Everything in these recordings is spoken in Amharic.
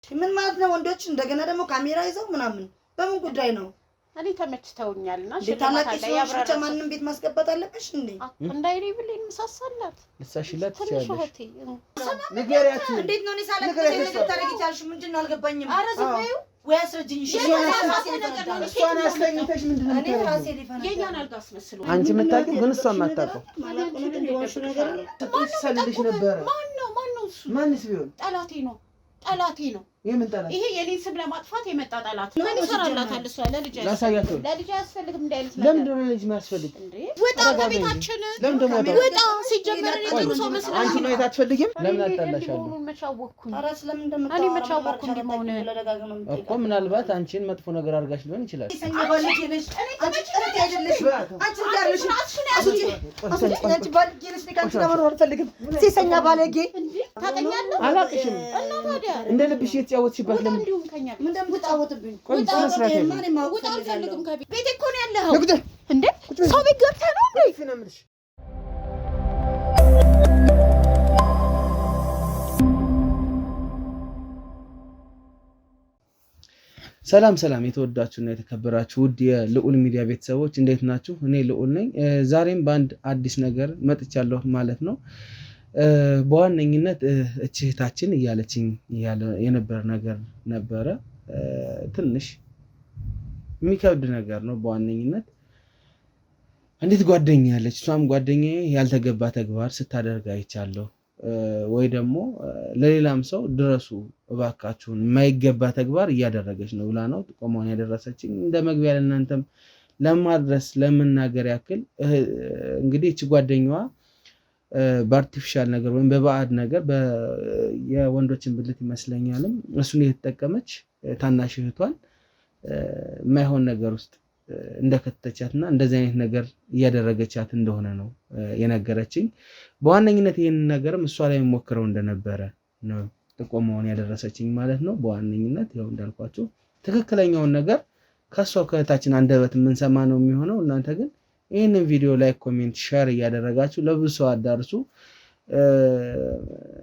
ምን ማለት ነው? ወንዶች እንደገና ደግሞ ካሜራ ይዘው ምናምን በምን ጉዳይ ነው? እኔ ተመችተውኛልና ሽታላቂ ብቻ ማንንም ቤት ማስገባት አለብሽ እንዴ? እንዳይሪ ብለኝ መሳሳላት ልሳሽላት ትችላለሽ። ንገሪያት። እንዴት ነው ኒሳላ ታረጋግጫለሽ? ምንድነው አልገባኝም። ኧረ ዝም በይው ወይ አስረጅኝ። እሷን አስተኝተሽ ምንድነው? እኔ ራሴ ሊፈና የኛን አልጋ አስመስሉ። አንቺ የምታውቂው ግን እሷ የማታውቀው ሰልልሽ ነበር። ማነው እሱ? ማንስ ቢሆን ጠላቴ ነው። የምን ጠላት? ይሄ የኔን ስም ለማጥፋት የመጣ ጠላት ነው። ምን ይሰራላታል? እሷ ለልጅ ላሳያቸው። ለልጅ አያስፈልግም እንዳይልስ ነገር። ለምንድን ነው ልጅ ማያስፈልግ? ወጣ ከቤታችን ለምን ደግሞ ወጣ። ሲጀመር እኔ ጥሩ ሰው መስሎኝ አንቺ ማየት አትፈልጊም? ለምን አጣላሻለሁ? መሆኑን መቻወኩኝ። ኧረ ስለምን እንደምታወራ እኔ መቻወኩ እንደሆነ እኮ ምናልባት አንቺን መጥፎ ነገር አድርጋሽ ሊሆን ይችላል። ሰኛ ባለጌ ነሽ። አንቺ ጥረት አይደለሽ። አንቺ ያርልሽ አንቺ ባለጌ ነሽ። ከአንቺ ጋር መኖር አልፈልግም። ሲሰኛ ባለጌ ታውቀኛለህ? አላውቅሽም። እና ታዲያ እንደ ልብሽ የተጫወትሽባት ለምን እንዲሁም ከኛ ምን እንደምትጫወትብኝ ውጣ አልፈልግም። ከቤት ቤቴ እኮ ነው ያለኸው እንዴ? ሰው ቤት ገብተህ ነው እንዴ? ሰላም የተወዳችሁና የተከበራችሁ ውድ የልዑል ሚዲያ ቤተሰቦች እንዴት ናችሁ? እኔ ልዑል ነኝ። ዛሬም በአንድ አዲስ ነገር መጥቻለሁ ማለት ነው። በዋነኝነት እህታችን እያለችኝ የነበረ ነገር ነበረ። ትንሽ የሚከብድ ነገር ነው። በዋነኝነት እንዴት ጓደኛ ያለች እሷም ጓደኛዬ ያልተገባ ተግባር ስታደርግ አይቻለሁ፣ ወይ ደግሞ ለሌላም ሰው ድረሱ እባካችሁን የማይገባ ተግባር እያደረገች ነው ብላ ነው ጥቆማውን ያደረሰችኝ። እንደ መግቢያ ለእናንተም ለማድረስ ለመናገር ያክል እንግዲህ እቺ ጓደኛዋ በአርቲፊሻል ነገር ወይም በባዕድ ነገር የወንዶችን ብልት ይመስለኛልም እሱን እየተጠቀመች ታናሽ እህቷን የማይሆን ነገር ውስጥ እንደከተቻትና እንደዚህ አይነት ነገር እያደረገቻት እንደሆነ ነው የነገረችኝ። በዋነኝነት ይህንን ነገርም እሷ ላይ ሞክረው እንደነበረ ነው ጥቆማውን ያደረሰችኝ ማለት ነው። በዋነኝነት ያው እንዳልኳችሁ ትክክለኛውን ነገር ከሷ ከእህታችን አንደበት የምንሰማ ነው የሚሆነው። እናንተ ግን ይህንን ቪዲዮ ላይክ፣ ኮሜንት፣ ሼር እያደረጋችሁ ለብዙ ሰው አዳርሱ።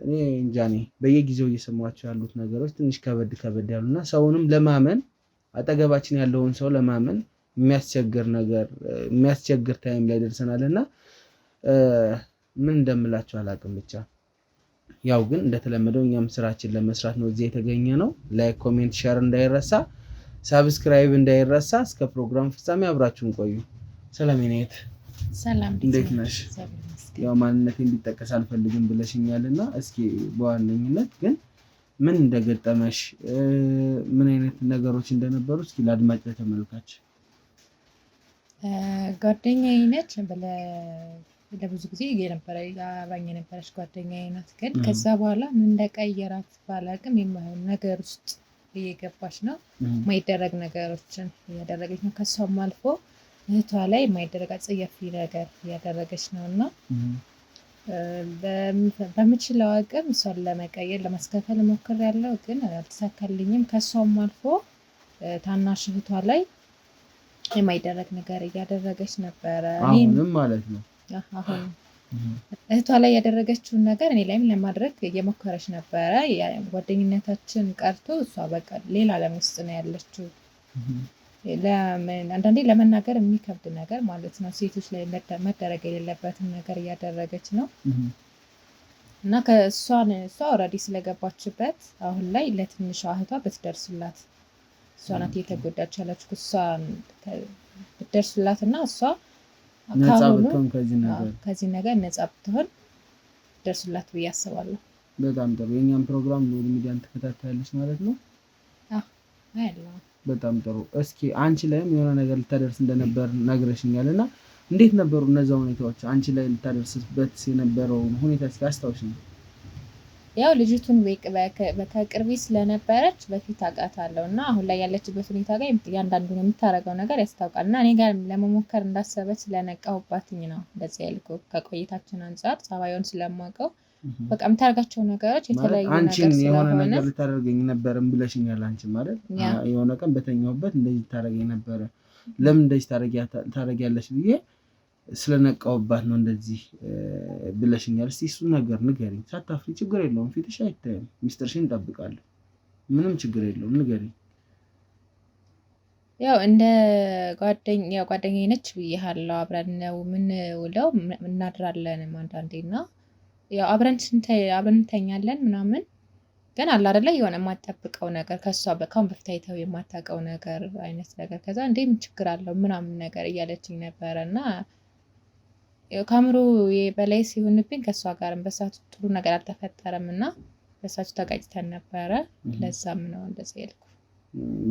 እኔ እንጃኔ በየጊዜው እየሰማችሁ ያሉት ነገሮች ትንሽ ከበድ ያሉና ሰውንም ለማመን አጠገባችን ያለውን ሰው ለማመን የሚያስቸግር ታይም ላይ ደርሰናልና ምን እንደምላችሁ አላውቅም። ብቻ ያው ግን እንደተለመደው እኛም ስራችን ለመስራት ነው እዚህ የተገኘ ነው። ላይክ፣ ኮሜንት፣ ሼር እንዳይረሳ፣ ሳብስክራይብ እንዳይረሳ። እስከ ፕሮግራም ፍጻሜ አብራችሁን ቆዩ። ሰላምኔት ሰላም እንዴት ነሽ? ያው ማንነቴ እንዲጠቀስ አልፈልግም ብለሽኛልና እስኪ በዋነኝነት ግን ምን እንደገጠመሽ ምን አይነት ነገሮች እንደነበሩ እስኪ ለአድማጭ ተመልካች። ጓደኛዬ ነች ለብዙ ጊዜ አብራኝ የነበረች ጓደኛዬ ናት። ግን ከዛ በኋላ ምን እንደቀየራት ባላቅም የማይሆን ነገር ውስጥ እየገባች ነው። የማይደረግ ነገሮችን እያደረገች ነው። ከሷም አልፎ እህቷ ላይ የማይደረግ አጸያፊ ነገር እያደረገች ነው እና በምችለው አቅም እሷን ለመቀየር ለማስከፈል ሞክሬያለሁ፣ ግን አልተሳካልኝም። ከሷም አልፎ ታናሽ እህቷ ላይ የማይደረግ ነገር እያደረገች ነበረ። አሁንም ማለት ነው አሁን እህቷ ላይ ያደረገችውን ነገር እኔ ላይም ለማድረግ እየሞከረች ነበረ። ጓደኝነታችን ቀርቶ እሷ በቃ ሌላ ዓለም ውስጥ ነው ያለችው። አንዳንዴ ለመናገር የሚከብድ ነገር ማለት ነው። ሴቶች ላይ መደረግ የሌለበትን ነገር እያደረገች ነው እና እሷ ኦልሬዲ ስለገባችበት አሁን ላይ ለትንሿ እህቷ ብትደርስላት፣ እሷ ናት እየተጎዳች ያለችው። እሷ ብትደርስላት እና እሷ ከዚህ ነገር ነፃ ብትሆን ደርስላት ብዬ አስባለሁ። በጣም ጥሩ። የኛም ፕሮግራም ልዑል ሚዲያን ተከታታያለች ማለት ነው? በጣም ጥሩ። እስኪ አንቺ ላይም የሆነ ነገር ልታደርስ እንደነበር ነግረሽኛል እና እንዴት ነበሩ እነዛ ሁኔታዎች? አንቺ ላይ ልታደርስበት የነበረው ሁኔታ እስኪ አስታውሽኝ። ያው ልጅቱን ከቅርቤ ስለነበረች በፊት አውቃታለሁ እና አሁን ላይ ያለችበት ሁኔታ ጋር እያንዳንዱን የምታደርገው ነገር ያስታውቃል እና እኔ ጋር ለመሞከር እንዳሰበች ስለነቃሁባትኝ ነው እንደዚህ ያልኩት። ከቆይታችን አንጻር ጸባዩን ስለማውቀው በቃ የምታደርጋቸው ነገሮች የተለያዩ ነገር አንቺን የሆነ ስለሆነ ነገር ልታደርገኝ ነበርም ብለሽኛል። አንቺ ማለት የሆነ ቀን በተኛሁበት እንደዚህ ታደርገኝ ነበረ፣ ለምን እንደዚህ ታደርጊያለሽ ብዬ ስለነቃውባት ነው እንደዚህ ብለሽኛል። እስቲ እሱ ነገር ንገሪኝ ሳታፍሪ፣ ችግር የለውም ፊትሽ አይታይም፣ ሚስጥርሽን እንጠብቃለን። ምንም ችግር የለውም ንገሪኝ። ያው እንደ ጓደኛዬ ነች ብዬሃለሁ። አብረን ነው የምንውለው እናድራለንም አንዳንዴና ያው አብረን እንተኛለን ምናምን። ግን አለ አይደለ የሆነ የማትጠብቀው ነገር ከሷ ከአሁን በፊት አይተው የማታውቀው ነገር አይነት ነገር ከዛ እንዴ ምን ችግር አለው ምናምን ነገር እያለችኝ ነበረ እና ከአእምሮ በላይ ሲሆንብኝ ከእሷ ጋርም በሳቱ ጥሩ ነገር አልተፈጠረም እና በሳቱ ተጋጭተን ነበረ። ለዛም ነው እንደዛ ያልኩ።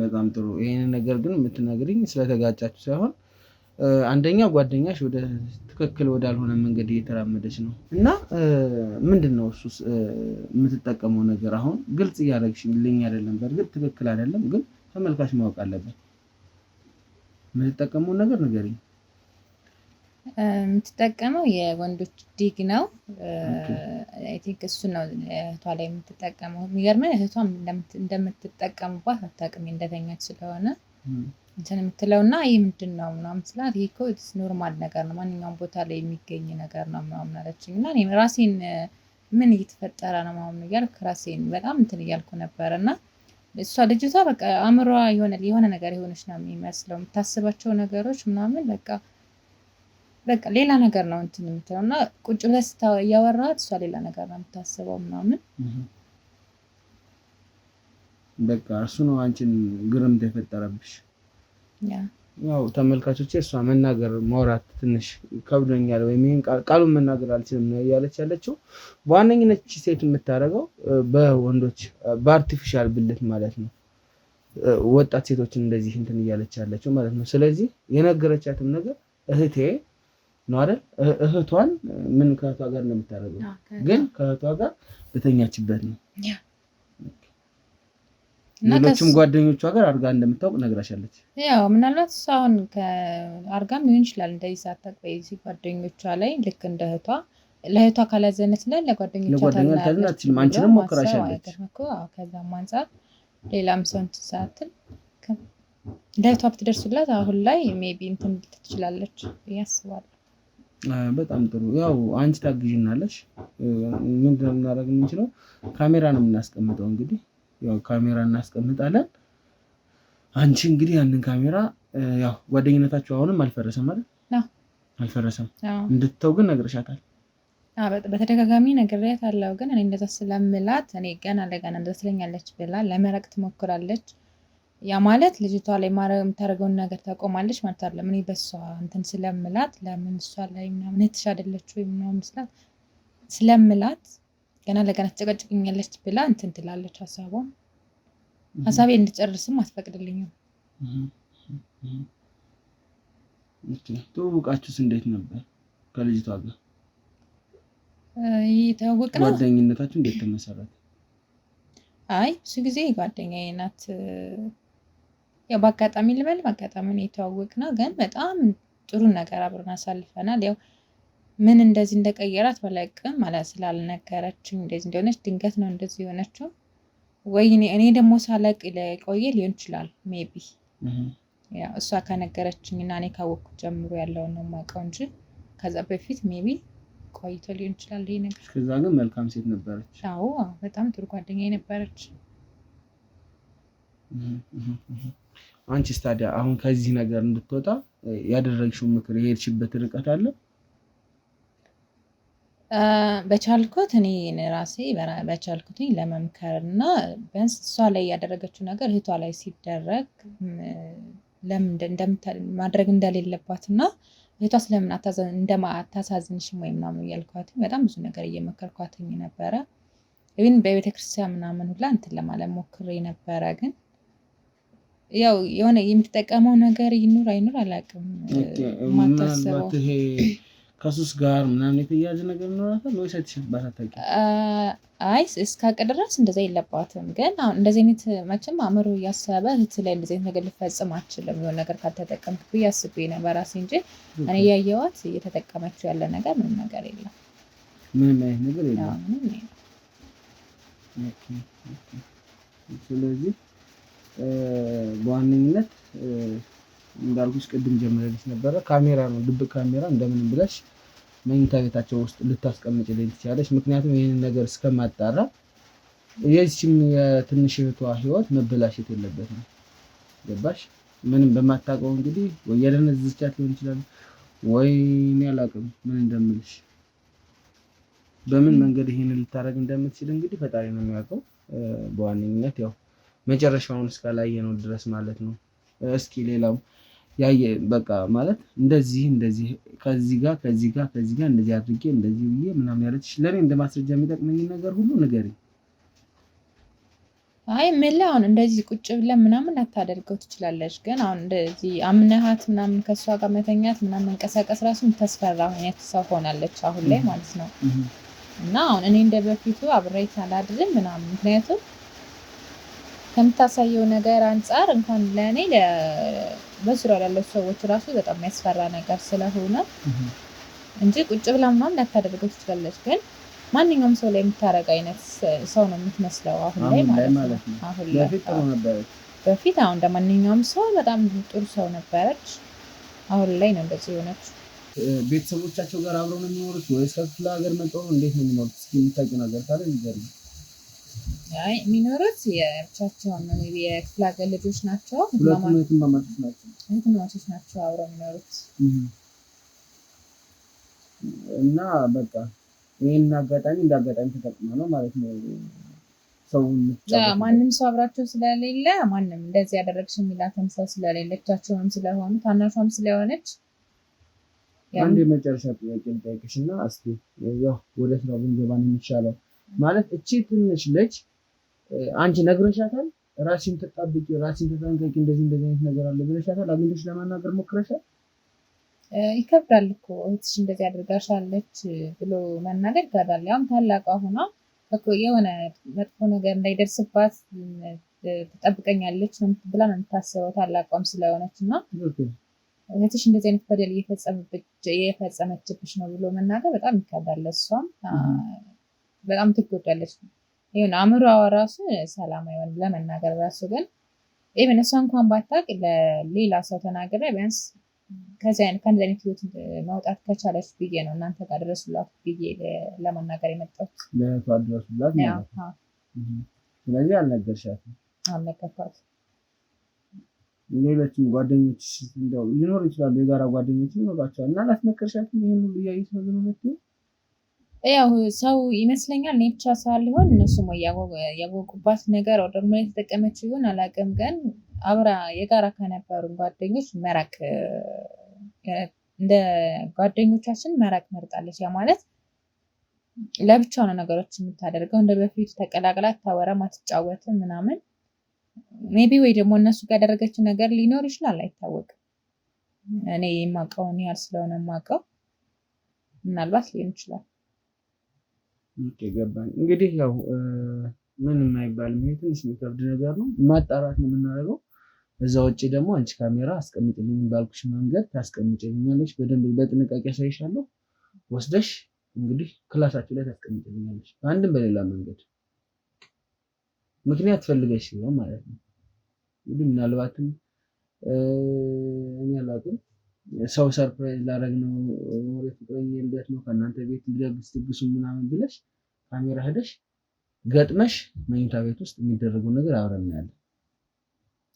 በጣም ጥሩ። ይሄንን ነገር ግን የምትነግሪኝ ስለተጋጫችሁ ሳይሆን አንደኛ ጓደኛሽ ወደ ትክክል ወዳልሆነ መንገድ እየተራመደች ነው እና ምንድነው እሱስ የምትጠቀመው ነገር? አሁን ግልጽ እያደረግሽልኝ አይደለም። በእርግጥ ትክክል አይደለም፣ ግን ተመልካች ማወቅ አለበት። የምትጠቀመው ነገር ንገሪኝ። የምትጠቀመው የወንዶች ዲግ ነው። አይ ቲንክ እሱ ነው እህቷ ላይ የምትጠቀመው። የሚገርመኝ እህቷም እንደምትጠቀሙባት አታውቅም እንደተኛች ስለሆነ እንትን የምትለው እና ይህ ምንድን ነው ምናምን ስላት ይህ እኮ ኖርማል ነገር ነው ማንኛውም ቦታ ላይ የሚገኝ ነገር ነው ምናምን አለችኝ። እና እኔ ራሴን ምን እየተፈጠረ ነው ምናምን እያልኩ ራሴን በጣም እንትን እያልኩ ነበር እና እሷ ልጅቷ በቃ አእምሯ የሆነ ነገር የሆነች ነው የሚመስለው። የምታስባቸው ነገሮች ምናምን በቃ ሌላ ነገር ነው እንትን የምትለው እና ቁጭ ብለህ እያወራሃት እሷ ሌላ ነገር ነው የምታስበው ምናምን። በቃ እሱ ነው አንቺን ግርምት የፈጠረብሽ። ያው ተመልካቾቼ እሷ መናገር ማውራት ትንሽ ከብዶኛል ወይም ይሄን ቃሉን መናገር አልችልም ነው እያለች ያለችው። በዋነኝነት ሴት የምታደርገው በወንዶች በአርቲፊሻል ብልት ማለት ነው ወጣት ሴቶችን እንደዚህ እንትን እያለች ያለችው ማለት ነው። ስለዚህ የነገረቻትም ነገር እህቴ ነው አይደል? እህቷን ምን ከእህቷ ጋር ነው የምታደርገው? ግን ከእህቷ ጋር በተኛችበት ነው። ሌሎችም ጓደኞቿ ጋር አርጋ እንደምታውቅ ነግራሻለች። ያው ምናልባት እሷ አሁን ከአርጋም ሊሆን ይችላል እንደዚህ ሳታውቅ በዚህ ጓደኞቿ ላይ ልክ እንደ እህቷ ለእህቷ ካላዘነችላት ለጓደኞቿ ታዝናለች። አንቺንም ሞክራሻለች። ከዛም አንፃር ሌላም ሰው እንትን ሳትል ለእህቷ ብትደርሱላት አሁን ላይ ሜቢ እንትን ትችላለች ያስባለሁ። በጣም ጥሩ። ያው አንቺ ታግዢናለሽ። ምንድነው የምናደርግ የምንችለው? ካሜራ ነው የምናስቀምጠው። እንግዲህ ያው ካሜራ እናስቀምጣለን። አንቺ እንግዲህ ያንን ካሜራ ያው ጓደኝነታችሁ አሁንም አልፈረሰም አይደል? አልፈረሰም። እንድትተው ግን ነግረሻታል? በተደጋጋሚ ነግሬያታለሁ። ግን እኔ እንደዛ ስለምላት እኔ ገና ለገና እንደዛ ስለኛለች ብላ ለመረቅ ትሞክራለች። ያ ማለት ልጅቷ ላይ የምታደርገውን ነገር ታቆማለች ማለት አይደለም። እኔ በሷ እንትን ስለምላት ለምን እሷ ላይ ምናምን እህትሽ አይደለች ወይ ምናምን ስላት ስለምላት ገና ለገና ትጨቀጭቅኛለች ብላ እንትን ትላለች። ሀሳቤ እንድጨርስም አትፈቅድልኝም። ትውውቃችሁስ እንዴት ነበር ከልጅቷ ጋር? የተዋወቅ ነው። ጓደኝነታችሁ እንዴት ተመሰረተ? አይ ብዙ ጊዜ ጓደኛዬ ናት። ያው በአጋጣሚ ልበል በአጋጣሚ ነው የተዋወቅነው፣ ግን በጣም ጥሩ ነገር አብረን አሳልፈናል። ያው ምን እንደዚህ እንደቀየራት ባላውቅም ማለት ስላልነገረችኝ እንደዚህ እንደሆነች ድንገት ነው እንደዚህ የሆነችው። ወይ እኔ ደግሞ ሳላውቅ ቆየ ሊሆን ይችላል ሜቢ። ያው እሷ ከነገረችኝ እና እኔ ካወቅኩት ጀምሮ ያለውን ነው የማውቀው እንጂ ከዛ በፊት ሜቢ ቆይቶ ሊሆን ይችላል ይሄ ነገር። ከዛ ግን መልካም ሴት ነበረች። አዎ በጣም ጥሩ ጓደኛዬ ነበረች። አንቺስ ታዲያ አሁን ከዚህ ነገር እንድትወጣ ያደረግሽው ምክር የሄድሽበት ርቀት አለ? በቻልኩት እኔ ራሴ በቻልኩት ለመምከር እና ቢያንስ እሷ ላይ ያደረገችው ነገር እህቷ ላይ ሲደረግ ለምን ማድረግ እንደሌለባት እና እህቷ ስለምን አታሳዝንሽም ወይ ምናምን እያልኳት በጣም ብዙ ነገር እየመከርኳትኝ ነበረ። ግን በቤተክርስቲያን ምናምን ሁላ እንትን ለማለት ሞክሬ ነበረ። ግን ያው የሆነ የምትጠቀመው ነገር ይኑር አይኑር አላውቅም። ምናልባት ይሄ ከሱስ ጋር ምናምን የተያያዘ ነገር ይኖራታል ወይስ አይተሽባት አታውቂም? አይ እስካውቅ ድረስ እንደዛ የለባትም። ግን አሁን እንደዚህ አይነት መቼም አእምሮ እያሰበ እህት ላይ እንደዚህ አይነት ነገር ልፈጽም አትችልም። የሆነ ነገር ካልተጠቀምክ ብዬ አስቤ ነው በራሴ እንጂ እኔ ያየኋት እየተጠቀመችው ያለ ነገር ምንም ነገር የለም። ምንም አይነት ነገር የለም። ስለዚህ በዋነኝነት እንዳልኩሽ ቅድም ጀምረልሽ ነበረ ካሜራ ነው ድብቅ ካሜራ እንደምን ብለሽ መኝታ ቤታቸው ውስጥ ልታስቀምጪልኝ ትችላለሽ። ምክንያቱም ይሄንን ነገር እስከማጣራ የዚህም የትንሽ እህቷ ህይወት መበላሸት የለበትም። ገባሽ? ምንም በማታውቀው እንግዲህ ወይ የደነዘዘቻት ሊሆን ይችላል ወይ እኔ አላውቅም ምን እንደምልሽ። በምን መንገድ ይሄንን ልታረግ እንደምትችል እንግዲህ ፈጣሪ ነው የሚያውቀው። በዋነኝነት ያው መጨረሻውን እስካላየነው ድረስ ማለት ነው። እስኪ ሌላው ያየ በቃ ማለት እንደዚህ ከዚህ ጋር እንደዚህ አድርጌ እንደዚህ ብዬ ምናምን ያለችሽ ለኔ እንደማስረጃ የሚጠቅመኝ ነገር ሁሉ ንገሪኝ። አይ ምን አሁን እንደዚህ ቁጭ ብለን ምናምን ላታደርገው ትችላለች። ግን አሁን እንደዚህ አምነሃት ምናምን ከሷ ጋር መተኛት ምናምን መንቀሳቀስ ራሱ ተስፈራ አይነት ሰው ሆናለች አሁን ላይ ማለት ነው። እና አሁን እኔ እንደ በፊቱ አብሬት አላድርም ምናምን ምክንያቱም ከምታሳየው ነገር አንፃር እንኳን ለእኔ በዙሪያ ላለው ሰዎች ራሱ በጣም የሚያስፈራ ነገር ስለሆነ እንጂ ቁጭ ብላ ምናምን ላታደርገው ትችላለች። ግን ማንኛውም ሰው ላይ የምታረግ አይነት ሰው ነው የምትመስለው አሁን ላይ ማለት ነው። አሁን ላይ በፊት አሁን እንደማንኛውም ሰው በጣም ጥሩ ሰው ነበረች። አሁን ላይ ነው እንደዚህ የሆነች። ቤተሰቦቻቸው ጋር አብረው ነው የሚኖሩት ወይስ ከክፍለ ሀገር መጥተው እንዴት ነው የሚኖሩት? እስኪ የምታውቂው ነገር ካለ ንገሪኝ። አይ የሚኖሩት የብቻቸውን ነው። የክፍለ ሀገር ልጆች ናቸው። ሁለቱም እህትማማቾች ናቸው አብረው የሚኖሩት እና በቃ ይሄን አጋጣሚ እንዳጋጣሚ ተጠቅማ ነው ማለት ነው። ማንም ሰው አብራቸው ስለሌለ ማንም እንደዚህ ያደረግሽ የሚላትን ሰው ስለሌለቻቸውም ስለሆኑ ታናሿም ስለሆነች አንድ የመጨረሻ ጥያቄ ልጠይቅሽና እስኪ ያው ወደ ስራው ብንገባ ነው የሚሻለው። ማለት እቺ ትንሽ ልጅ አንቺ ነግረሻታል? ራስሽን ተጣብቂ፣ ራስሽን ተጠንቀቂ፣ እንደዚህ አይነት ነገር አለ ብለሻታል? አግኝተሽ ለማናገር ሞክረሻል? ይከብዳል እኮ እህትሽ እንደዚህ አድርጋሻለች ብሎ መናገር ይከብዳል። ያውም ታላቋ ሆና እኮ የሆነ መጥፎ ነገር እንዳይደርስባት ትጠብቀኛለች ብላ ነው የምታስበው ታላቋም ስለሆነች እና እህትሽ እንደዚህ አይነት በደል እየፈጸመችብሽ ነው ብሎ መናገር በጣም ይከብዳል። እሷም በጣም ትጎዳለች። ይሁን አእምሮዋ ራሱ ሰላም አይሆንም ለመናገር ራሱ። ግን ኢቨን እሷ እንኳን ባታውቅ ለሌላ ሰው ተናግሬ ቢያንስ ከዚህ አይነት ህይወት ማውጣት ከቻለች ብዬ ነው እናንተ ጋር ድረሱላት ብዬ ለመናገር የመጣሁት። ለእህቷ ድረሱላት ማለት ነው። ስለዚህ አልነገርሻትም? አልነገርኳትም። ሌሎችም ጓደኞች እንደው ሊኖሩ ይችላሉ፣ የጋራ ጓደኞች ይኖራቸዋል እና አላስመከርሻትም? ይሄን ሁሉ እያየሽ ነው ግን ነው ያው ሰው ይመስለኛል እኔ ብቻ ሳልሆን እነሱም ያወቁባት ነገር ወይ ደግሞ የተጠቀመችው ይሆን አላውቅም። ግን አብራ የጋራ ከነበሩ ጓደኞች መራቅ እንደ ጓደኞቻችን መራቅ መርጣለች። ያ ማለት ለብቻ ነው ነገሮች የምታደርገው። እንደ በፊቱ ተቀላቅላ አታወራም፣ አትጫወትም ምናምን። ሜቢ ወይ ደግሞ እነሱ ጋር ያደረገችው ነገር ሊኖር ይችላል፣ አይታወቅም። እኔ የማውቀውን ያህል ስለሆነ የማውቀው ምናልባት ሊሆን ይችላል። ኦኬ ገባኝ። እንግዲህ ያው ምንም አይባልም። ይሄ ትንሽ የሚከብድ ነገር ነው፣ ማጣራት ነው የምናደርገው። እዛ ውጪ ደግሞ አንቺ ካሜራ አስቀምጥልኝ ባልኩሽ መንገድ ታስቀምጭልኛለሽ። በደንብ በጥንቃቄ አሳይሻለሁ። ወስደሽ እንግዲህ ክላሳችሁ ላይ ታስቀምጭልኛለሽ፣ በአንድም በሌላ መንገድ። ምክንያት ፈልገሽ ነው ማለት ነው። እንግዲህ ምናልባትም እኔ አላውቅም ሰው ሰርፕራይዝ ላደርግ ነው ወደ ፍቅረኛ ልደት ነው ከእናንተ ቤት ልደግስ ድግሱ ምናምን ብለሽ ካሜራ ሄደሽ ገጥመሽ መኝታ ቤት ውስጥ የሚደረገው ነገር አብረን እናያለን።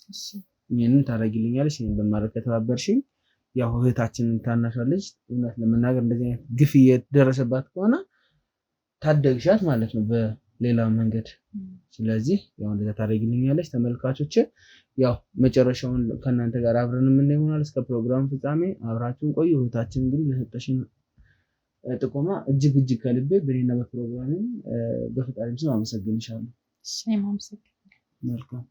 እሺ ይሄንን ታደርጊልኛለሽ? ይሄን በማድረግ ከተባበርሽኝ ያው እህታችንን ታናሿ ልጅ እውነት ለመናገር እንደዚህ አይነት ግፍ እየደረሰባት ከሆነ ታደግሻት ማለት ነው በሌላ መንገድ። ስለዚህ ያው እንደዛ ታደርጊልኛለሽ። ተመልካቾች ያው መጨረሻውን ከእናንተ ጋር አብረን የምናየው ይሆናል። እስከ ፕሮግራም ፍጻሜ አብራችሁን ቆዩ። እህታችን እንግዲህ ለሰጠሽን ጥቆማ እጅግ ከልቤ በእኔና በፕሮግራሜ በፈጣሪም ስም አመሰግንሻለሁ። እሺ አመሰግናለሁ። መልካም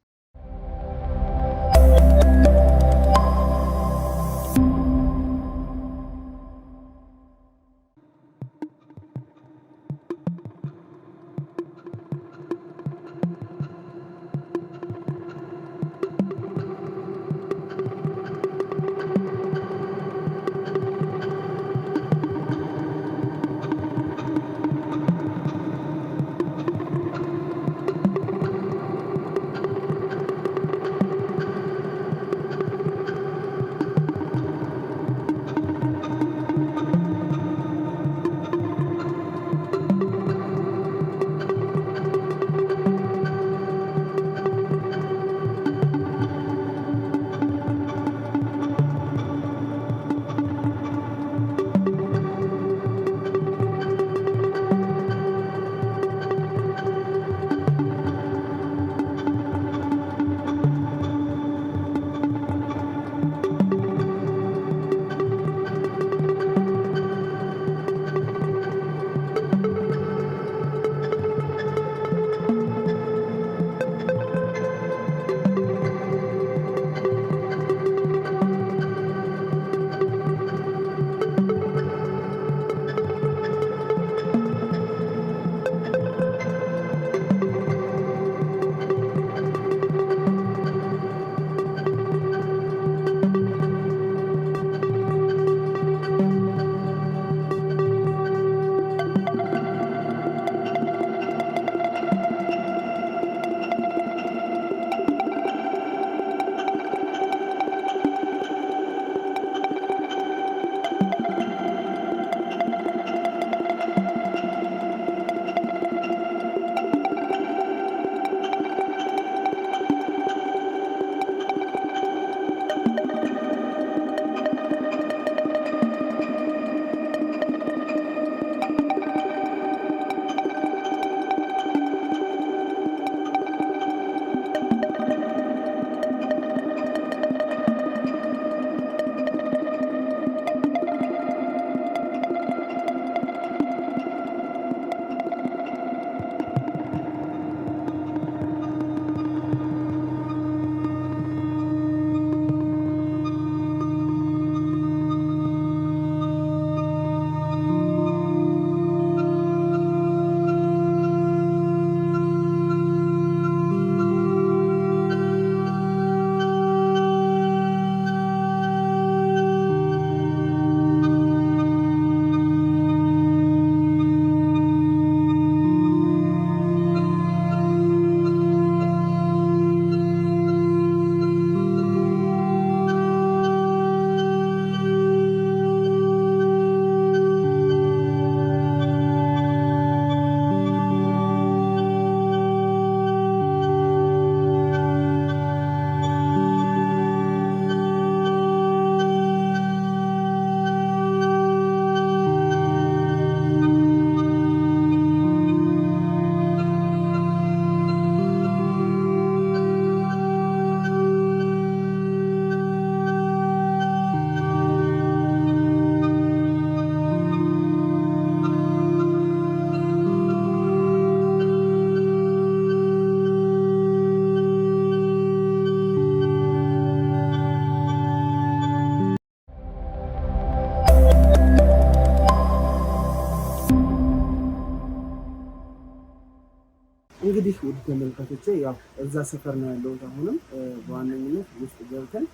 ተመልካቾቼ ያው እዛ ሰፈር ነው ያለሁት። አሁንም በዋነኝነት ውስጥ ገብተን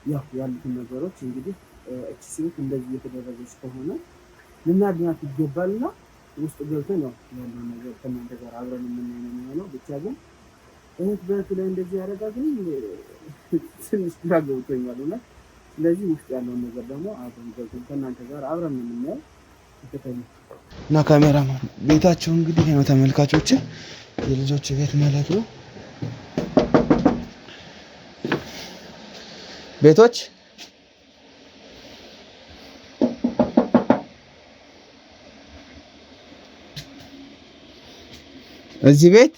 ያው ያሉትን ነገሮች እንግዲህ እቺ ሴት እንደዚህ እየተደረገች ከሆነ ልናድናት ይገባልና ውስጥ ገብተን ያው ያለውን ነገር ከእናንተ ጋር አብረን የምናየው ነው የሚሆነው። ብቻ ግን እህት በእህቱ ላይ እንደዚህ ያደረጋ ግን ትንሽ ግራ ገብቶኛል እና ስለዚህ ውስጥ ያለውን ነገር ደግሞ አብረን ገብተን ከእናንተ ጋር አብረን የምናየው እና ካሜራማን ቤታቸው እንግዲህ ነው ተመልካቾች፣ የልጆች ቤት ማለት ነው። ቤቶች እዚህ ቤት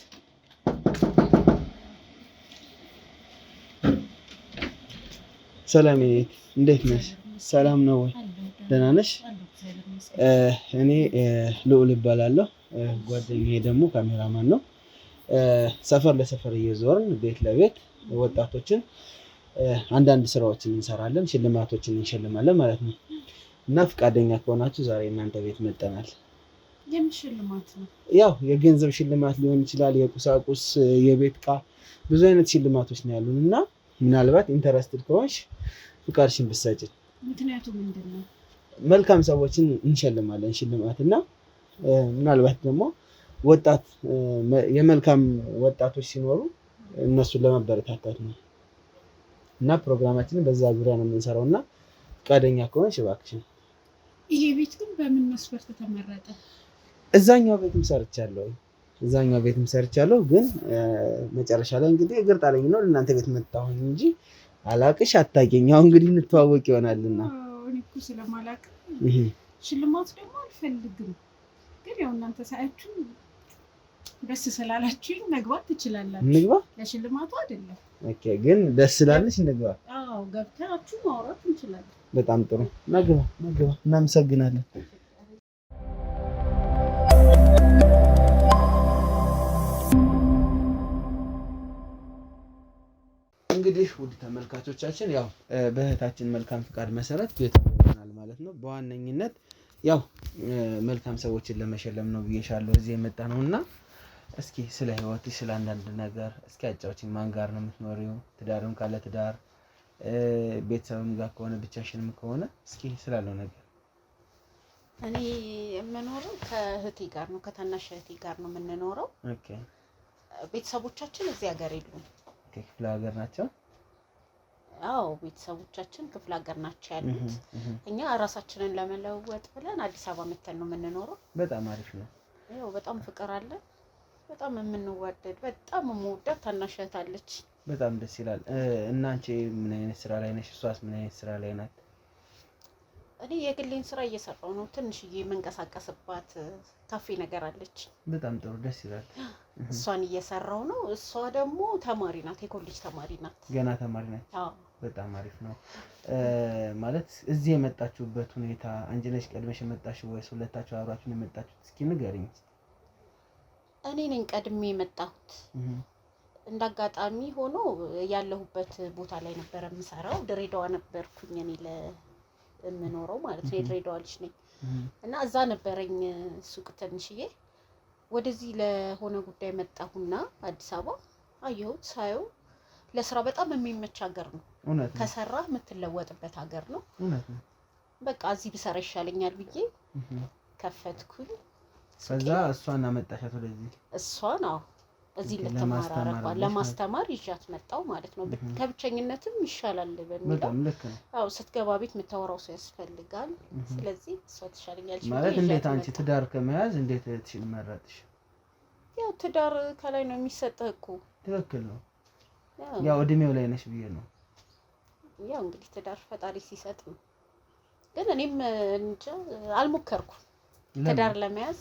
ሰላም፣ እንዴት ነሽ? ሰላም ነው ወይ? ደህና ነሽ? እኔ ልዑል እባላለሁ። ጓደኛዬ ደግሞ ካሜራማን ነው። ሰፈር ለሰፈር እየዞርን ቤት ለቤት ወጣቶችን አንዳንድ ስራዎችን እንሰራለን፣ ሽልማቶችን እንሸልማለን ማለት ነው። እና ፈቃደኛ ከሆናችሁ ዛሬ እናንተ ቤት መጠናል። የምን ሽልማት ነው? ያው የገንዘብ ሽልማት ሊሆን ይችላል፣ የቁሳቁስ፣ የቤት ዕቃ፣ ብዙ አይነት ሽልማቶች ነው ያሉን እና ምናልባት ኢንተረስትድ ከሆንሽ ፍቃድሽን ብትሰጪኝ። ምክንያቱም ምንድን ነው? መልካም ሰዎችን እንሸልማለን ሽልማት እና ምናልባት ደግሞ ወጣት የመልካም ወጣቶች ሲኖሩ እነሱን ለማበረታታት ነው እና ፕሮግራማችንን በዛ ዙሪያ ነው የምንሰራው እና ፈቃደኛ ከሆንሽ እባክሽን። ይሄ ቤት ግን በምን መስፈርት ተመረጠ? እዛኛው ቤትም ሰርቻለሁ ግን መጨረሻ ላይ እንግዲህ እግር ጣለኝ ነው ለእናንተ ቤት መጣሁኝ እንጂ አላቅሽ አታውቂኝ። አሁን እንግዲህ እንተዋወቅ ይሆናልና እኔ እኮ ስለማላውቅ ሽልማት ደግሞ አልፈልግም። ግን ያው እናንተ ሳያችሁ ደስ ስላላችሁኝ መግባት ትችላላችሁ። እንግባ። ለሽልማቱ አይደለም። ኦኬ፣ ግን ደስ ስላለሽ እንግባ። አዎ፣ ገብታችሁ ማውራት እንችላለን። በጣም ጥሩ። ነግባ። እናመሰግናለን። እንግዲህ ውድ ተመልካቾቻችን ያው በእህታችን መልካም ፍቃድ መሰረት ቤት ሆነናል ማለት ነው። በዋነኝነት ያው መልካም ሰዎችን ለመሸለም ነው ብዬሻለሁ እዚህ የመጣ ነውና እስኪ ስለ ህይወትሽ ስለ አንዳንድ ነገር እስኪ አጫውቺኝ። ማን ጋር ነው የምትኖሪው? ትዳርም ካለ ትዳር፣ ቤተሰብም ጋር ከሆነ ብቻሽንም ከሆነ እስኪ ስላለው ነገር። እኔ የምኖረው ከእህቴ ጋር ነው፣ ከታናሽ እህቴ ጋር ነው የምንኖረው። ኦኬ። ቤተሰቦቻችን እዚህ ሀገር የሉም። ክፍለ ሀገር ናቸው? አዎ፣ ቤተሰቦቻችን ክፍለ ሀገር ናቸው ያሉት። እኛ ራሳችንን ለመለወጥ ብለን አዲስ አበባ መተን ነው የምንኖረው። በጣም አሪፍ ነው። ያው በጣም ፍቅር አለ። በጣም የምንዋደድ፣ በጣም የምወዳት ታናሽ እህት አለች። በጣም ደስ ይላል። እና አንቺ ምን አይነት ስራ ላይ ነሽ? እሷስ ምን አይነት ስራ ላይ ናት? እኔ የግሌን ስራ እየሰራው ነው። ትንሽዬ የምንቀሳቀስባት ካፌ ነገር አለች። በጣም ጥሩ፣ ደስ ይላል። እሷን እየሰራው ነው። እሷ ደግሞ ተማሪ ናት፣ የኮሌጅ ተማሪ ናት። ገና ተማሪ ናት? አዎ። በጣም አሪፍ ነው። ማለት እዚህ የመጣችሁበት ሁኔታ አንቺ ነሽ ቀድመሽ የመጣሽው ወይስ ሁለታችሁ አብራችሁ ነው የመጣችሁት? እስኪ ንገሪኝ። እኔ ነኝ ቀድሜ የመጣሁት። እንዳጋጣሚ ሆኖ ያለሁበት ቦታ ላይ ነበር የምሰራው። ድሬዳዋ ነበርኩኝ እኔ የምኖረው ማለት ነው። የድሬዳዋ ልጅ ነኝ እና እዛ ነበረኝ ሱቅ ትንሽዬ። ወደዚህ ለሆነ ጉዳይ መጣሁና አዲስ አበባ አየሁት። ሳየው ለስራ በጣም የሚመች ሀገር ነው። ከሰራህ የምትለወጥበት ሀገር ነው። በቃ እዚህ ብሰራ ይሻለኛል ብዬ ከፈትኩኝ። ከዛ እሷን አመጣሻት ወደዚህ? እሷን አዎ፣ እዚህ ለማስተማር ይዣት መጣው ማለት ነው። ከብቸኝነትም ይሻላል በሚለው አዎ፣ ስትገባ ቤት የምታወራው ሰው ያስፈልጋል። ስለዚህ እሷ ትሻለኛለች ማለት። እንዴት አንቺ ትዳር ከመያዝ እንዴት እህትሽን መረጥሽ? ያው ትዳር ከላይ ነው የሚሰጥህ እኮ። ትክክል ነው። ያው እድሜው ላይ ነሽ ብዬ ነው። ያው እንግዲህ ትዳር ፈጣሪ ሲሰጥ ነው። ግን እኔም እንጃ አልሞከርኩም ትዳር ለመያዝ።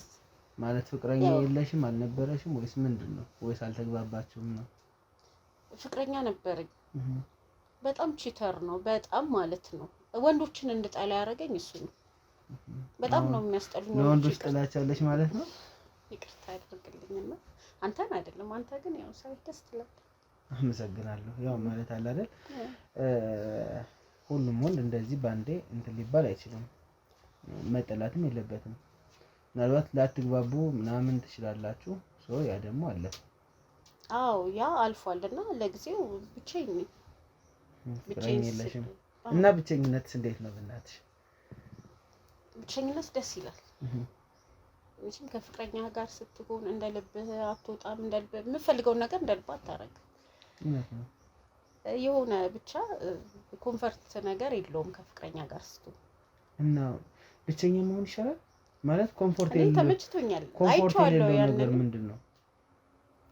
ማለት ፍቅረኛ የለሽም አልነበረሽም ወይስ ምንድነው? ወይስ አልተግባባችሁም ነው? ፍቅረኛ ነበረኝ። በጣም ቺተር ነው፣ በጣም ማለት ነው። ወንዶችን እንድጠላ ያደረገኝ እሱ ነው። በጣም ነው የሚያስጠሉኝ። ወንዶች ጥላቻ አለሽ ማለት ነው? ይቅርታ ያድርግልኝና አንተን አይደለም። አንተ ግን ያው ሰው ደስ ትላለህ። አመሰግናለሁ። ያው ማለት አለ አይደል ሁሉም ወንድ እንደዚህ ባንዴ እንትን ሊባል አይችልም። መጠላትም የለበትም። ምናልባት ላትግባቡ ምናምን ትችላላችሁ። ያ ደግሞ አለ። አዎ ያ አልፏልና ለጊዜው ብቻዬን ፍቅረኛ የለሽም? እና ብቸኝነትስ እንዴት ነው በእናትሽ? ብቸኝነት ደስ ይላል። መቼም ከፍቅረኛ ጋር ስትሆን እንደ ልብህ አትወጣም፣ እንደ ልብህ የምፈልገውን ነገር እንደ ልብህ አታረግም። የሆነ ብቻ ኮንፈርት ነገር የለውም ከፍቅረኛ ጋር ስትሆን እና ብቸኛ መሆን ይሻላል ማለት ኮምፎርት የለውም። ተመችቶኛል፣ አይቼዋለሁ።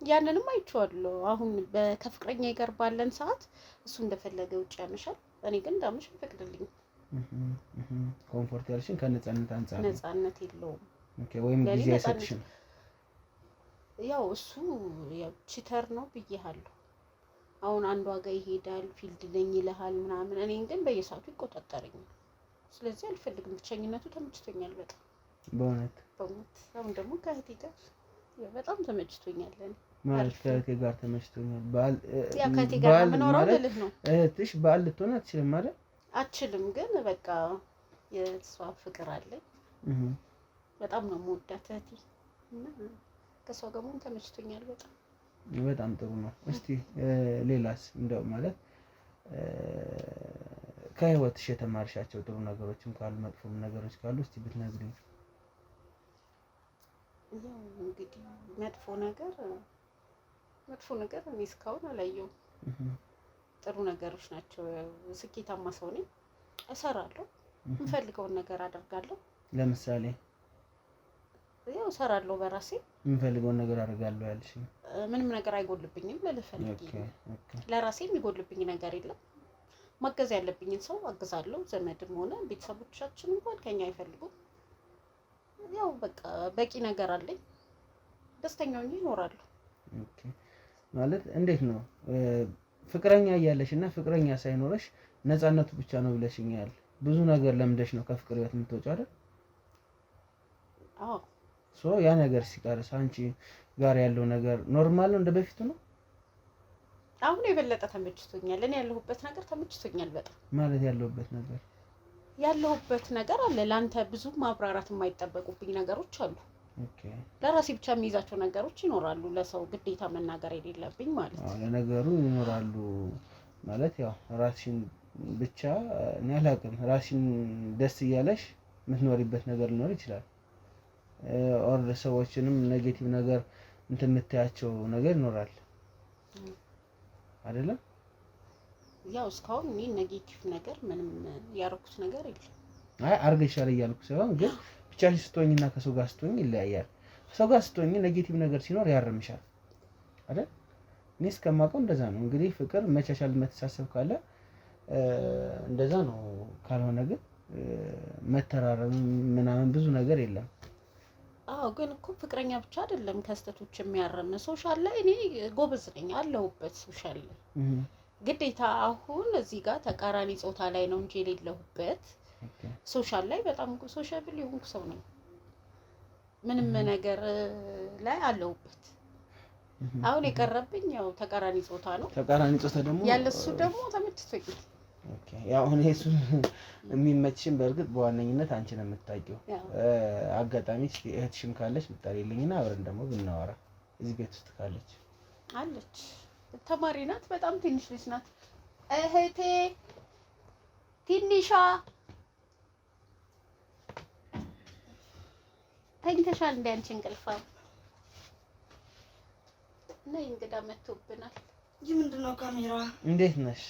ያንንም አይቼዋለሁ። አሁን ከፍቅረኛ ጋር ባለን ሰዓት እሱ እንደፈለገ ውጭ ያመሻል፣ እኔ ግን እንዳመሽ አይፈቅድልኝም። ኮምፎርት ያልሽን ከነፃነት አንፃር ነፃነት የለውም። ኦኬ ወይም ጊዜ አይሰጥሽም። ያው እሱ ያው ቺተር ነው ብዬሃለሁ። አሁን አንዷ ጋር ይሄዳል ፊልድ ነኝ ይልሃል ምናምን፣ እኔን ግን በየሰዓቱ ይቆጣጠረኛል። ስለዚህ አልፈልግም። ብቸኝነቱ ተመችቶኛል በጣም በእውነት። አሁን ደግሞ ከእህቴ ጋር በጣም ተመችቶኛል። እኔ ማለት ከእህቴ ጋር ተመችቶኛል። ባል ያ ከእህቴ ጋር የምኖረው ልልህ ነው። እህትሽ ባል ልትሆን አትችልም ማለት አትችልም፣ ግን በቃ የእሷ ፍቅር አለኝ። በጣም ነው የምወዳት እህቴ እና ከሷ ጋር መሆን ተመችቶኛል በጣም። በጣም ጥሩ ነው። እስቲ ሌላስ እንደው ማለት ከህይወትሽ የተማርሻቸው ጥሩ ነገሮችም ካሉ መጥፎም ነገሮች ካሉ እስቲ ብትነግሪኝ። ያው እንግዲህ መጥፎ ነገር እኔ እስካሁን አላየሁም። ጥሩ ነገሮች ናቸው። ስኬታማ ሰው ነኝ፣ እሰራለሁ፣ የምፈልገውን ነገር አደርጋለሁ። ለምሳሌ ያው እሰራለሁ በራሴ የምፈልገውን ነገር አደርጋለሁ ያልሽ ምንም ነገር አይጎልብኝም ልልህ ፈልጌ ነው። ለራሴ የሚጎልብኝ ነገር የለም። ማገዝ ያለብኝን ሰው አግዛለሁ። ዘመድም ሆነ ቤተሰቦቻችን እንኳን ከኛ አይፈልጉም። ያው በቃ በቂ ነገር አለኝ፣ ደስተኛ ሆኜ እኖራለሁ። ኦኬ ማለት እንዴት ነው ፍቅረኛ እያለሽ እና ፍቅረኛ ሳይኖርሽ ነፃነቱ ብቻ ነው ብለሽኛል። ብዙ ነገር ለምደሽ ነው ከፍቅር ህይወት የምትወጪው አይደል? አዎ። ያ ነገር ሲቀርስ አንቺ ጋር ያለው ነገር ኖርማል ነው እንደ በፊቱ ነው? አሁን የበለጠ ተመችቶኛል። እኔ ያለሁበት ነገር ተመችቶኛል በጣም። ማለት ያለሁበት ነገር አለ። ላንተ ብዙ ማብራራት የማይጠበቁብኝ ነገሮች አሉ። ኦኬ ለራሴ ብቻ የሚይዛቸው ነገሮች ይኖራሉ። ለሰው ግዴታ መናገር የሌለብኝ ማለት ነው። ለነገሩ ይኖራሉ ማለት ያው ራስሽን ብቻ እኔ አላውቅም። ራስሽን ደስ እያለሽ የምትኖሪበት ነገር ሊኖር ይችላል። ኦር ሰዎችንም ኔጌቲቭ ነገር እንትን የምታያቸው ነገር ይኖራል አይደለም? ያው እስካሁን እኔ ኔጌቲቭ ነገር ምንም ያደረኩት ነገር የለም። አይ አርገሻል እያልኩ ሳይሆን ግን ብቻሽን ስትሆኝና ከሰው ጋር ስትሆኝ ይለያያል። ከሰው ጋር ስትሆኝ ኔጌቲቭ ነገር ሲኖር ያርምሻል አይደል? እኔ እስከማውቀው እንደዛ ነው። እንግዲህ ፍቅር መቻቻል መተሳሰብ ካለ እንደዛ ነው። ካልሆነ ግን መተራረም ምናምን ብዙ ነገር የለም። አዎ ግን እኮ ፍቅረኛ ብቻ አይደለም ከስተቶች የሚያረም ሶሻል ላይ እኔ ጎበዝ ነኝ አለሁበት። ሶሻል ላይ ግዴታ አሁን እዚህ ጋር ተቃራኒ ጾታ ላይ ነው እንጂ የሌለሁበት ሶሻል ላይ በጣም ሶሻብል የሆንኩ ሰው ነኝ። ምንም ነገር ላይ አለሁበት። አሁን የቀረብኝ ያው ተቃራኒ ጾታ ነው። ተቃራኒ ጾታ ደግሞ ያለሱ ደግሞ ተመችቶኛል። ኦኬ ያው አሁን እሱ የሚመችሽን በእርግጥ በዋነኝነት አንቺ ነው የምታውቂው። አጋጣሚ እስኪ እህትሽም ካለች ብታሪልኝና አብረን ደግሞ ብናወራ እዚህ ቤት ውስጥ ካለች። አለች፣ ተማሪ ናት፣ በጣም ትንሽ ልጅ ናት። እህቴ ትንሿ ተኝተሻል እንደ አንቺ እንቅልፋም እና እንግዳ መጥቶብናል። ይህ ምንድነው? ካሜራ እንዴት ነሽ?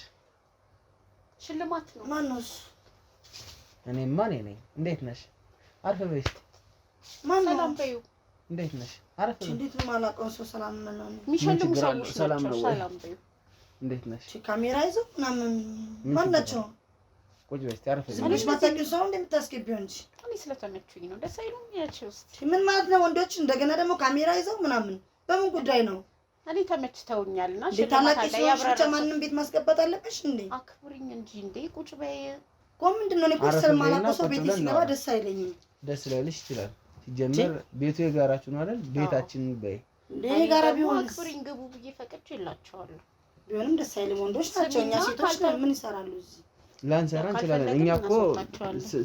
ሽልማት ነው። ማን ነው እሱ? እኔማ እኔ ነኝ። እንዴት ነሽ? አረፍ በይ እስኪ። ማን ነው? ሰላም በይው። እንዴት ነሽ? አረፍ በይ። እንዴት ነው የማላውቀው ሰው ሰላም ነው የሚሸልሙ ሰዎች ሰላም ነው። ሰላም በይው። እንዴት ነሽ? ካሜራ ይዘው ምናምን ማን ናቸው? ቁጭ በይ እስኪ አረፍ በይ። ትንሽ ማታውቂው ሰው እንደምታስገቢው እንጂ እኔ ስለተመቹኝ ነው። ደስ አይሉም ያቺው ውስጥ ምን ማለት ነው? ወንዶች እንደገና ደግሞ ካሜራ ይዘው ምናምን በምን ጉዳይ ነው? እኔ ተመችተውኛልና ሽልማት አለ። ያብራራ ማንንም ቤት ማስገባት አለብሽ እንዴ? አክብሪኝ እንጂ እንዴ ቁጭ በይ። ምንድነው? እኔ ቁጭ ስለማላውቀው ሰው ቤት ሲገባ ደስ አይለኝም። ደስ ላይልሽ ይችላል። ሲጀመር ቤቱ የጋራችሁ ነው አይደል? ቤታችን በይ እንዴ የጋራ ቢሆን አክብሪኝ ግቡ ብዬ ፈቅጄላቸዋለሁ። ቢሆንም ደስ አይልም። ወንዶች ናቸው። እኛ ሴቶች ምን ይሰራሉ እዚህ? ላንሰራ እንችላለን። እኛ እኮ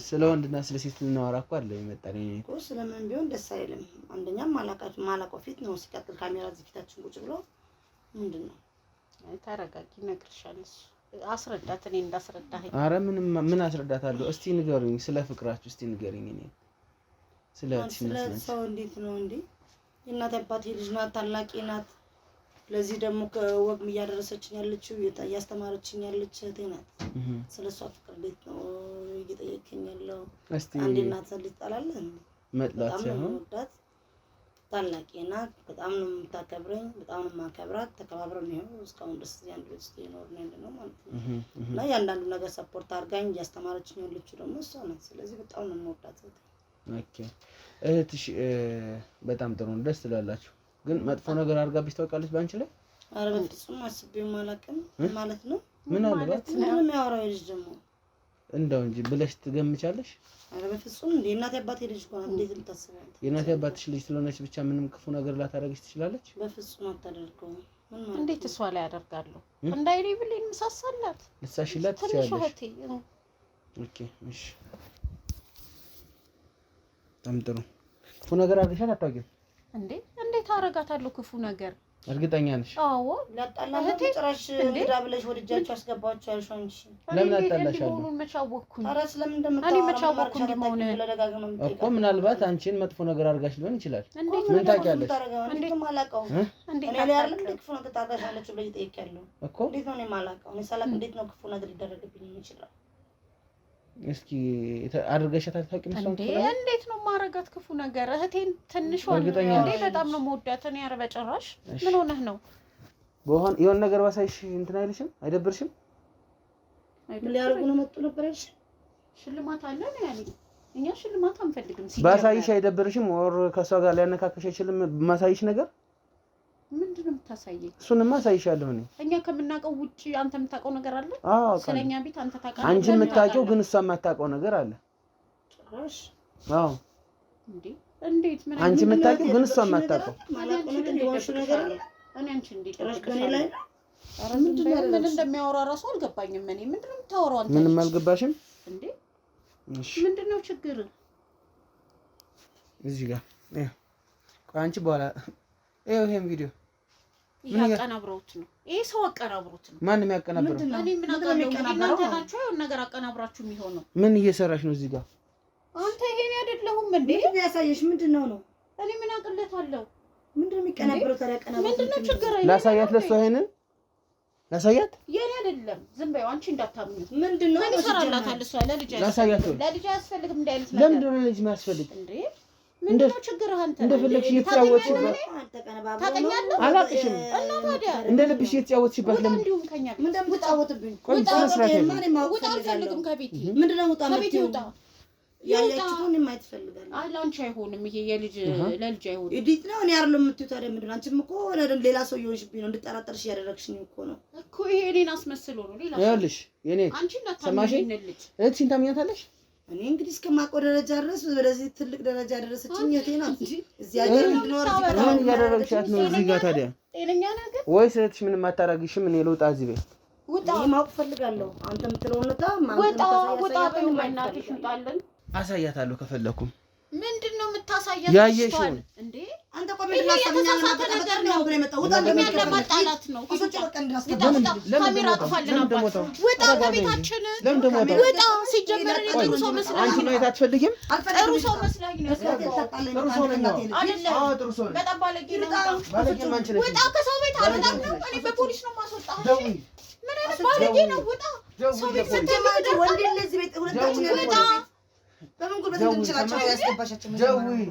ስለ ወንድና ስለ ሴት ልናወራ እኮ አለ የመጣን እኮ። ስለምን ቢሆን ደስ አይልም። አንደኛም ማላውቀው ፊት ነው። ሲቀጥል ካሜራ እዚህ ፊታችን ቁጭ ብሎ ምንድነው? ተረጋጊ፣ እነግርሻለሁ። አስረዳት፣ እኔ እንዳስረዳኸኝ። ኧረ ምን አስረዳታለሁ? እስቲ ንገሩኝ፣ ስለ ፍቅራችሁ እስቲ ንገሪኝ። እኔ ስለ ሰው እንዴት ነው እንዴ? የእናት አባቴ ልጅ ናት፣ ታላቄ ናት። ለዚህ ደግሞ ከወግ እያደረሰችኝ ያለችው እያስተማረችኝ ያለች እህቴ ናት። ስለሷ ፍቅር እንዴት ነው እየጠየቀኝ ያለው? አንዴ እናት ልጅ ጣላለህ መጥላት ሳይሆን ወዳት ታላቄ ናት። በጣም ነው የምታከብረኝ፣ በጣም ነው የማከብራት። ተከባብረን ነው እስካሁን ድረስ አንድ ቤት ውስጥ እየኖርን ነው ማለት ነው። እና ያንዳንዱ ነገር ሰፖርት አድርጋኝ እያስተማረችኝ ያለችው ደግሞ እሷ ናት። ስለዚህ በጣም ነው የምወዳት። ኦኬ እህትሽ በጣም ጥሩ ነው፣ ደስ ትላላችሁ። ግን መጥፎ ነገር አድርጋብሽ ታውቃለች ባንቺ ላይ? ኧረ በፍጹም አስቤው አላውቅም ማለት ነው። ምን አለባት? ምንም ያወራው ልጅ ደግሞ እንደው እንጂ ብለሽ ትገምቻለሽ? ኧረ በፍጹም እንዴ! እናቴ አባቴ ልጅ እኮ ናት። እንዴት ልታስበው? የእናቴ አባትሽ ልጅ ስለሆነች ብቻ ምንም ክፉ ነገር ላታደርግሽ ትችላለች? በፍጹም አታደርገውም። ምን ማለት እንዴት እሷ ላይ ያደርጋለሁ? እንዳይኔ ብሌን ምሳሳላት ልትሳሽላት ትችላለሽ? ኦኬ እሺ፣ በጣም ጥሩ። ክፉ ነገር አድርገሻል አታውቂም እንዴ? እንዴት አደርጋታለሁ ክፉ ነገር? እርግጠኛ ነሽ? አዎ ላጣላም ጭራሽ እንግዳ ብለሽ ወደጃችሁ አስገባችሁ ያልሽው አንቺ ለምን አጣላሻለሁ? ምን መቻወኩኝ? ኧረ ስለምን እንደምታወራ እኔ መቻወኩ እንደሆነ እኮ ምናልባት አንቺን መጥፎ ነገር አድርጋሽ ሊሆን ይችላል። እንዴት ምን ታውቂያለሽ? እንዴት ማላቀው? እንዴት እኔ ላይ አይደለም ክፉ ነገር ታደርጋለች ብለሽ ጠይቄያለሁ እኮ። እንዴት ነው እኔ ማላቀው? እኔ ሳላቅ እንዴት ነው ክፉ ነገር ሊደረግብኝ የሚችለው? እስኪ አድርገሻት አታውቂም? እንዴ እንዴት ነው ማረጋት ክፉ ነገር? እህቴን ትንሿ እንዴ በጣም ነው የምወዳት። እኔ ኧረ በጭራሽ። ምን ሆነህ ነው? በሆነ የሆነ ነገር ባሳይሽ እንትን አይልሽም? አይደብርሽም? ሊያርጉ ነው መጡ ነበር ያልሽ? ሽልማት አለ ነው ያለኝ። እኛ ሽልማት አንፈልግም። ባሳይሽ አይደብርሽም? ወር ከሷ ጋር ሊያነካከሽ አይችልም ማሳይሽ ነገር? ምንድነው የምታሳየኝ? እሱንማ አሳይሻለሁ እኔ። እኛ ከምናውቀው ውጪ አንተ የምታውቀው ነገር አለ? አዎ ስለኛ ቤት አንተ ታውቃለህ። አንቺ የምታውቀው ግን እሷ የማታውቀው ነገር አለ። ጭራሽ አዎ እንዴ እንዴት? ምን አንቺ የምታውቀው ግን እሷ የማታውቀው ማላውቀው ነገር እንደሆነሽ ነገር አለ። እኔ አንቺ እንዴት ጭራሽ ከኔ ላይ ምን እንደሚያወራ ራሱ አልገባኝም። እኔ ምንድነው የምታወራው አንተ? ምንም አልገባሽም እንዴ? እሺ ምንድነው ችግር? እዚህ ጋር አንቺ በኋላ ይሄን ቪዲዮ ያቀናብሩት ነው። ይሄ ሰው አቀናብሩት ነው። ማንም ያቀናብረው? እኔ ምን አውቃለሁ? እናንተ ናችሁ የሆነ ነገር አቀናብራችሁ የሚሆነው። ምን እየሰራሽ ነው እዚህ ጋር? አንተ ይሄን አይደለሁም እንዴ? ምን ያሳየሽ? ምንድነው ነው? እኔ ምን አቅለታለሁ? ምንድነው የሚቀናብረው? ታዲያ ቀናብረው ምንድነው ችግር? ላሳያት፣ ለሷ ይሄንን ላሳያት። የኔ አይደለም። ዝም በይው አንቺ እንዳታምኚ። ምንድነው ምን ይሰራላታል? እሷ ለልጅ ላሳያት። ለልጅ አያስፈልግም እንዳይልስ ነገር። ለምንድን ነው ለልጅ የሚያስፈልግ እንዴ? ምንድነው ችግር? አንተ እንደፈለግሽ እየተጫወትሽበት ታውቀኛለህ? አላቅሽም። እና ታዲያ እንደ ልብሽ እየተጫወትሽበት ለምን? እንዲሁም ከኛ ቤት ምን እንደምትጫወትብኝ? ቆይ መስራት ያለው ውጣ፣ አልፈልግም ከቤት። ምንድነው ውጣ? ከቤት ይውጣ። ያያችሁን የማይት ፈልጋለሁ። አላንቺ አይሆንም። ይሄ የልጅ ለልጅ አይሆንም። እዲት ነው። እኔ አይደለም የምትይው። ታዲያ ምንድነው? አንቺም እኮ ሌላ ሰው እየሆንሽብኝ ነው። እንድጠራጠርሽ እያደረግሽኝ እኮ ነው እኮ። ይሄ እኔን አስመስሎ ነው ሌላ ሰው። ይኸውልሽ የኔ አንቺ እንዳታምኚኝ ልጅ እህትሽን ታምኛታለሽ? እኔ እንግዲህ እስከማውቀው ደረጃ ድረስ ወደዚህ ትልቅ ደረጃ ያደረሰችኝ እህቴ ናት። እዚህ ሀገር እንድኖር ምን እያደረግሻት ነው እዚህ ጋር ታዲያ? ጤነኛ ነገር ወይስ እህትሽ ምንም አታረግሽም? እኔ ልውጣ እዚህ ቤት? ውጣ። እኔ ማወቅ ፈልጋለሁ። አንተ የምትለውን ውጣ፣ ውጣ በይው በእናትሽ ውጣለን። አሳያታለሁ ከፈለኩም። ምንድነው የምታሳያት? ያየሽውን እንዴ አንተ ቆይ ምን የተሳሳተ ነገር ነው። ብለ መጣው ውጣ ለማጣላት ነው። ካሜራ አጥፋልን አባት። ውጣ ከቤታችን ውጣ። ሲጀመር ጥሩ ሰው መስለኝ አንቺ ነው የታትፈልጊም? ጥሩ ሰው መስለኝ ነው። ጥሩ ሰው ነው አይደለም? አዎ ጥሩ ሰው ነው። በጣም ባለጌ ነው። ባለጌ ማንቺ ነሽ። ውጣ ከሰው ቤት አልወጣም ነው። እኔ በፖሊስ ነው ማስወጣው። ደውይ። ምን አይነት ባለጌ ነው? ውጣ። ሰው ቤት ስትመጪ ወንድ ለዚህ ቤት ሁለታችን ውጣ። በምን ጉልበት እንችላቸው ያስገባሻቸው? ደውይ።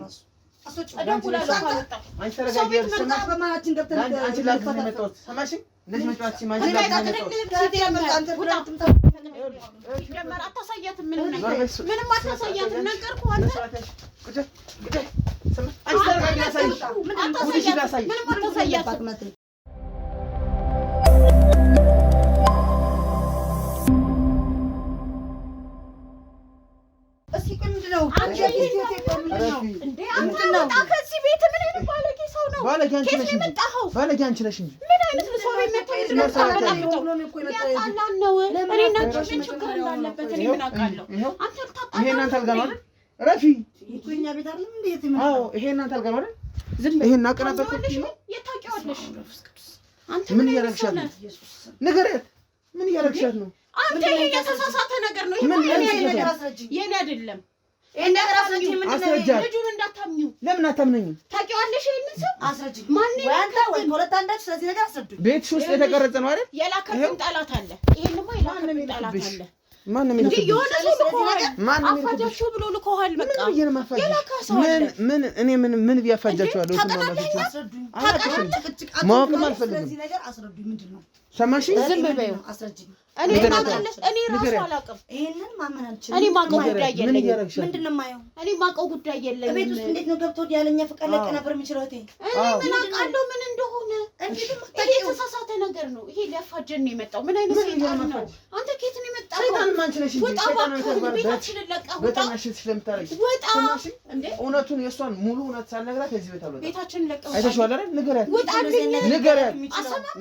እደውላለሁ ካልወጣሁ። አንቺ ተረጋጊ። ሰማሽ? በማናችን ገብተን አንቺ ላክሽ ነው የመጣሁት። ሰማሽ? እንደዚህ መጫወት ሲማንቺ ሲጀመር አታሳያትም። ምንም ነገር ምንም አታሳያትም። ነገርኩህ አንተ። አንቺ ተረጋጊ። ያሳይሽ ምንም አታሳያትም። እስኪ ቆይ ምንድነው? አንቺ እንዴ አንተ ወጣ ከዚህ ቤት። ምን አይነት ባለጌ ሰው ነው? ባለጌ አንቺ ነሽ እንጂ ባለጌ አንቺ ነሽ እንጂ ምን አይነት ሰው ነው የምትይዝ? ያጣላን ነው። እኔ እና አንቺ ምን ችግር እንዳለበት እኔ ምን አውቃለሁ? አንተ ልታጣላ። ይሄ እናንተ አልጋ ነው አይደል? ረፊ ይሄኛ ቤት አይደለም እንዴ? የት ይመጣ? አዎ ይሄ እናንተ አልጋ ነው አይደል? ዝም ይሄን አቀናበርኩት ነው። የታውቂዋለሽ ምን እያደረግሻት ነው? ንገሪያት። ምን እያደረግሻት ነው? አንተ ይሄ የተሳሳተ ነገር ነው። ይሄ የኔ አይደለም። ልጁን እንዳታምኚው። ለምን አታምነኝም? ታውቂዋለሽ ይሄንን ሰው? አስረጅኝ። ማን ነው አንተ? ወይ ሁለት አንዳች ስለዚህ ነገር አስረዱኝ። ቤትሽ ውስጥ የተቀረጸ ነው አይደል? የላከብን ጠላት አለ። ይሄንማ የላከብን ጠላት አለ። ማንም እንዴ የሆነ ሰው ልኮሃል። አፋጃችሁ ብሎ ልኮሃል። በቃ የላካ ሰው አለ። ምን ቢያፋጃችኋለሁ? ማወቅም አልፈልግም። ስለዚህ ነገር አስረዱኝ። ምንድን ነው? ሰማሽኝ? ዝም በይው። አስረጅኝ። እኔ ራሱ አላውቅም። ይሄንን ማመን አልችልም። እኔ ማውቀው ጉዳይ የለኝም። ምንድን ነው የማየው? እኔ ማውቀው ጉዳይ የለኝም። ቤት ውስጥ እንዴት ነው ገብቶ ያለኛ ፍቃድ ለቀ ነበር የሚችለው? እቴ እኔ ምን አውቃለሁ ምን እንደሆነ? ይሄ የተሳሳተ ነገር ነው። ይሄ ሊያፋጀን ነው የመጣው። ምን አይነት ሰይጣን ነው? አንተ ከየት ነው የመጣው? ሰይጣን ማንቺ ነሽ እንጂ ሰይጣን ነው ተባለ። ቤታችንን ለቀህ ውጣ። በጣም ስለምታረጊ ውጣ። እንዴ እውነቱን የእሷን ሙሉ እውነት ሳልነግራት ከዚህ ቤት አልወጣም። ቤታችንን ለቀህ አይተሽዋል አይደል? ንገሪያት። ውጣልኝ።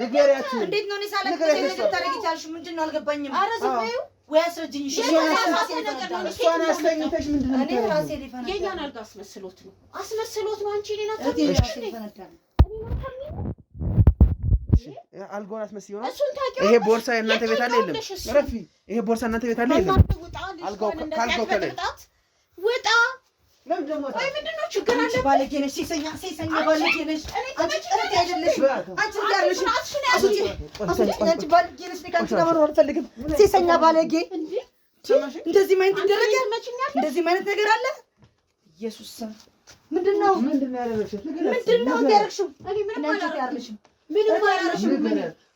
ንገሪያት። እንዴት ነው እኔ ሳላውቅ ነገር ታረጊቻለሽ? ምንድን ነው አልገባኝም። ኧረ ዝም በይው ወይ አስረጅኝ። እሺ እሷን አስተኝተሽ ምንድን ነው እኔ ራሴ ሊፈነዳ የኛን አልጋ አስመስሎት ነው አንቺ እኔን አልጋውን አስመስዬ ነው። እሱን ታውቂው። ይሄ ቦርሳ የእናንተ ቤት አለ የለም? ረፊ ይሄ ቦርሳ እናንተ ቤት አለ የለም? አልጋው ካልጋው ከላይ ውጣ። ለምን ደግሞ ወይ ምንድን ነው ችግር አለ? ባለጌ ነሽ፣ ሴሰኛ ባለጌ ነሽ። አንቺ ጥረት አይደለሽ። አንቺ ያለሽ አንቺ ባለጌ ነሽ። ከአንቺ ጋር መኖር አልፈልግም። ሴሰኛ ባለጌ። እንደዚህ ማለት ይደረጋል? እንደዚህ ማለት ነገር አለ? ኢየሱስ ስም ምንድነው ያደረግሽው? ምንድነው ያደረግሽው? እኔ ምንም አላደረግሽም። ምንም አላደረግሽም።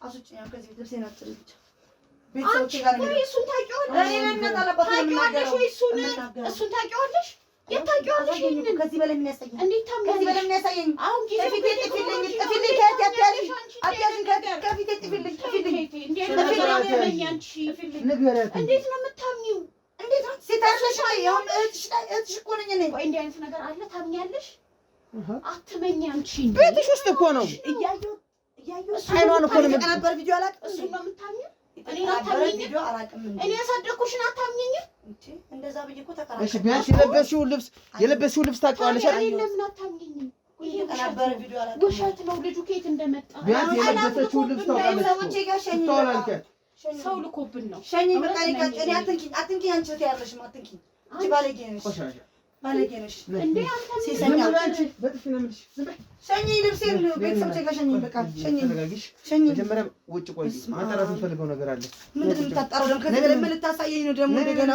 አሱጭኛ ከዚህ ቤተሰብ ናት ብቻ ቤተሰቦቼ ጋር ነው። እሱን ታውቂዋለሽ? እሱን ታውቂዋለሽ? የታውቂዋለሽ? ከዚህ በላይ ምን ያሳየኝ? እንዴት ታምኛለሽ? ከዚህ በላይ ምን ያሳየኝ? አሁን ጊዜ ከፊቴ ጥፊልኝ፣ ጥፊልኝ። ከፊቴ ጥፊልኝ፣ ጥፊልኝ። እንዴት ነው የምታምኚው? እንዴት ነው ሴታለሽ? ያው እህትሽ እኮ ነኝ እኔ። ወይ እንዲህ አይነት ነገር አለ? ታምኛለሽ? አትመኝ አንቺ። ቤትሽ ውስጥ እኮ ነው። እያየሁ አይኗን እኮ ነው ነበር ቪዲዮ አላውቅም። እሱን ነው የምታምኚው? እኔ አታምኚኝም? ቪዲዮ አላውቅም። እኔ ያሳደኩሽን አታምኚኝም? እንደዛ ብዬሽ እኮ እሺ ተከራከርኩ። ቢያንስ የለበስሽውን ልብስ ታውቂዋለሽ አይደል? እኔ ለምን አታምኚኝም? ነበር ቪዲዮ አላውቅም። ውሸት ነው። ልጁ ከየት እንደመጣ ቢያንስ የለበሰችውን ልብስ ታውቂዋለሽ። ሰዎቼ ጋር ሸኝ ሰው ልኮብን ነው። ሸኝ በቃ እኔ አትንኪኝ። አንቺ ወቴ ያለሽም አትንኪኝ። አንቺ ባለጌ ነሽ፣ ባለጌ ነሽ። እንዴ አንተ ሴሰኛ በጥፊ ነው የምልሽ። ዝም በይ። ሸኝ ልብሴን ቤተሰቦቼ ጋር ሸኝ። በቃ ሸኝ ተረጋጊሽ። ሸኝ። መጀመሪያ ውጭ ቆይ። ማጣራት የምፈልገው ነገር አለ። ምንድን ነው የምታጣራው? ደግሞ ከዚህ በላይ ምን ልታሳየኝ ነው ደግሞ እንደገና?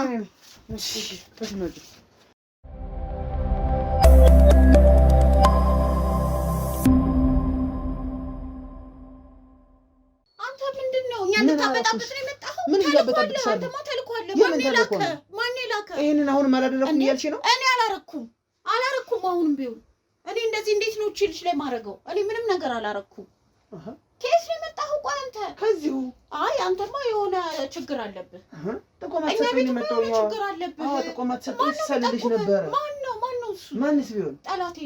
አንተ ምንድን ነው እኛ ልታበጣብጥ ነው የመጣኸው? ምን እያበጣብጥሻለሁ? አንተማ ተልኳለህ። ማን ላከ? ይሄንን አሁንም አላደረኩም እያልሽ ነው? እኔ አላረኩም። አሁንም ቢሆን እኔ እንደዚህ እንዴት ነው እቺ ልጅ ላይ ማረገው? እኔ ምንም ነገር አላረኩም። ከየት ነው የመጣኸው? ቆይ አንተ ከዚሁ። አይ አንተማ የሆነ ችግር አለብህ። ጥቆማት እኛ ሰጥቶኝ ቤት የመጣው ምን ችግር አለብህ? ጥቆማት ሰጥቶኝ ሰልልሽ ነበረ። ማን ነው እሱ? ማንስ ቢሆን ጠላቴ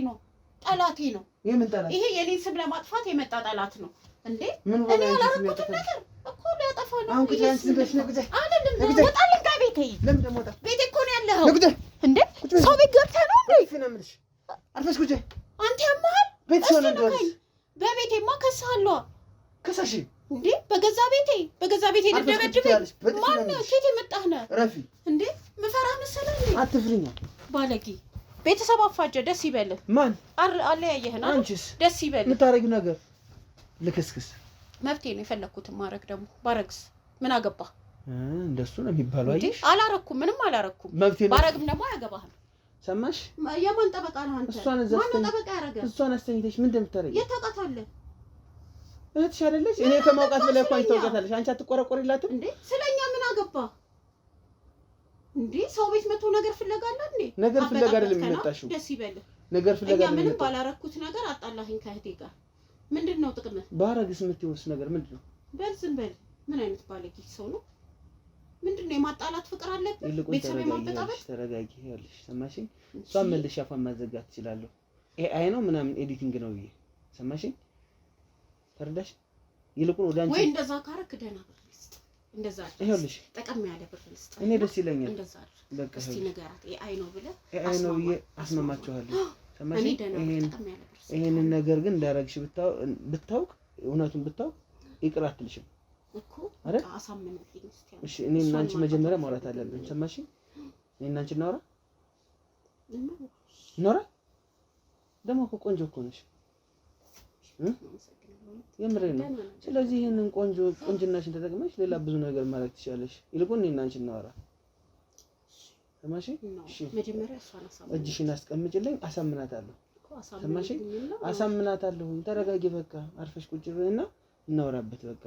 ነው። የምን ጠላት? ይሄ የኔን ስም ለማጥፋት የመጣ ጠላት ነው እንዴ? ምን እኔ ያላረኩት ነገር እኮ ሊያጠፋ ነው። አሁን ቁጭ አንቺ ዝም ብለሽ ነው ቁጭ። አይደለም ወጣልኝ ከቤቴ። ለምን ደግሞ ወጣ? ቤቴ እኮ ነው ያለኸው ቁጭ እንዴ? ሰው ቤት ገብተህ ነው እንዴ? ፊና ምልሽ አርፈሽ ቁጭ። አንተ ያማል። ቤት ሰው ነው እንደሆነ በቤቴማ ከሳለሁ። ከሳሽ እንዴ? በገዛ ቤቴ ልደበድበኝ? ማን ነው? ከየት የመጣህ ነህ? ረፊ እንዴ ምፈራህ መሰለህ እንዴ? አትፍሪኛ። ባለጌ ቤተሰብ አፋጀ። ደስ ይበልህ። ማን አለያየህና? አንቺስ ደስ ይበልህ። የምታረጊው ነገር ልክስክስ መብቴ ነው። የፈለኩትን ማድረግ ደግሞ ባረግስ ምን አገባህ? እንደሱ ነው የሚባለው። አየሽ አላረኩም፣ ምንም አላረኩም። መብቴ ነው። ባረግም ደግሞ አያገባህም። ሰማሽ? የማን ጠበቃ ነህ አንተ? ማን ጠበቃ ያረገ? እሷን አስተኝተሽ ምን እንደምታረጊ የት ታውቃታለህ? እህትሽ አይደለሽ? እኔ ከማውቃት በላይ እኮ አንቺ ታውቃታለሽ። አንቺ አትቆረቆሪላትም እንዴ? ስለኛ ምን አገባህ እንዴ? ሰው ቤት መቶ ነገር ፍለጋ አለ እንዴ? ነገር ፍለጋ አይደለም የመጣሽው። ደስ ይበልህ። ነገር ፍለጋ አይደለም። ምንም ባላረኩት ነገር አጣላኸኝ ከእህቴ ጋር። ምንድነው ጥቅምህ? ባረግስ የምትይውስ ነገር ምንድነው? በል ዝም በል። ምን አይነት ባለጌ ሰው ነው? ምንድነው የማጣላት ፍቅር አለብህ? ቤተሰብ የማበጣበጥ? ተረጋጊ ያለሽ ሰማሽኝ? እሷን መልሼ አፏን ማዘጋት እችላለሁ። ኤአይ ነው ምናምን ኤዲቲንግ ነው ብዬ ሰማሽኝ? ተረዳሽ? ይልቁን ወደ አንቺ ወይ እንደዛ ካረክ ደህና ብር ልስጥ። እንደዛ ይኸውልሽ ጠቀም ያለ ብር ልስጥ። እኔ ደስ ይለኛል። እንደዛ በቃ እስቲ ንገራት። ኤአይ ነው ብለህ ኤአይ ነው ብዬ አስማማችኋለሁ። ሰማሽኝ? እኔ ደህና ጠቀም ያለ ብር። ይሄንን ነገር ግን እንዳረግሽ ብታውቅ እውነቱን ብታውቅ ይቅር አትልሽም እኮ በቃ አሳምነልኝ እስቲ። እሺ እኔና አንቺ መጀመሪያ ማውራት አለብን። ሰማሽ? እኔና አንቺ እናውራ ደግሞ እኮ ቆንጆ እኮ ነሽ የምሬን ነው። ስለዚህ ይሄንን ቆንጅናሽን ተጠቅመሽ ሌላ ብዙ ነገር ማድረግ ትችላለሽ። ይልቁን እኔና አንቺ እናውራ። ሰማሽ? እሺ መጀመሪያ እሷን አሳምናለሁ። እጅሽን አስቀምጪልኝ፣ አሳምናታለሁ። ሰማሽ? አሳምናታለሁ። ተረጋጊ፣ በቃ አርፈሽ ቁጭ በይና እናወራበት። በቃ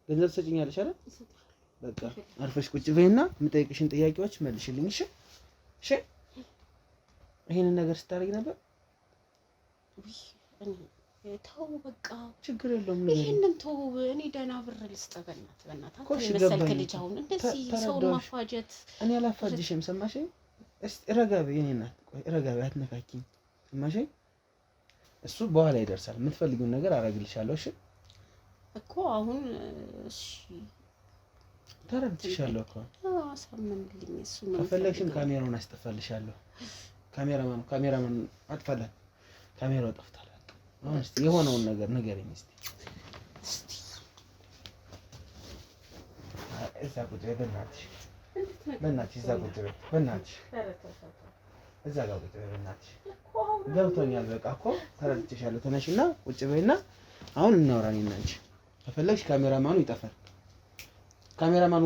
ገንዘብ ትሰጪኛለሽ አይደል? በቃ አርፈሽ ቁጭ በይና የምጠይቅሽን ጥያቄዎች መልሽልኝ። እሺ እሺ። ይሄንን ነገር ስታደርጊ ነበር? ተው በቃ ችግር የለውም። ይሄንን ተው። እኔ ደህና ብር ልስጥህ። በእናትህ መሰልክ ልጅ አሁን እንደዚህ ሰውን ማፋጀት። እኔ አላፋጅሽም። ሰማሽ? እስቲ ረጋ በይ። እኔ እናት ቆይ ረጋ በይ፣ አትነካኪኝ። ሰማሽ? እሱ በኋላ ይደርሳል። የምትፈልጊውን ነገር አደርግልሻለሁ። እሺ እኮ አሁን እሺ ተረድቼሻለሁ እኮ። አሳምንልኝ። እሱ ነው ከፈለግሽም ካሜራውን አስጠፋልሻለሁ። ካሜራማን አጥፋለን። ካሜራው ጠፍቷል። አሁን እስቲ የሆነውን ነገር ንገረኝ እስቲ። እዛ ቁጭ በይ በእናትሽ፣ እዛ ቁጭ በይ በእናትሽ፣ እዛ ጋር ቁጭ በይ በእናትሽ። ገብቶኛል። በቃ እኮ ተረድቼሻለሁ። ተነሽና ቁጭ በይና አሁን እናውራ እኔና አንቺ። ከፈለግሽ ካሜራማኑ ይጠፋል። ካሜራማን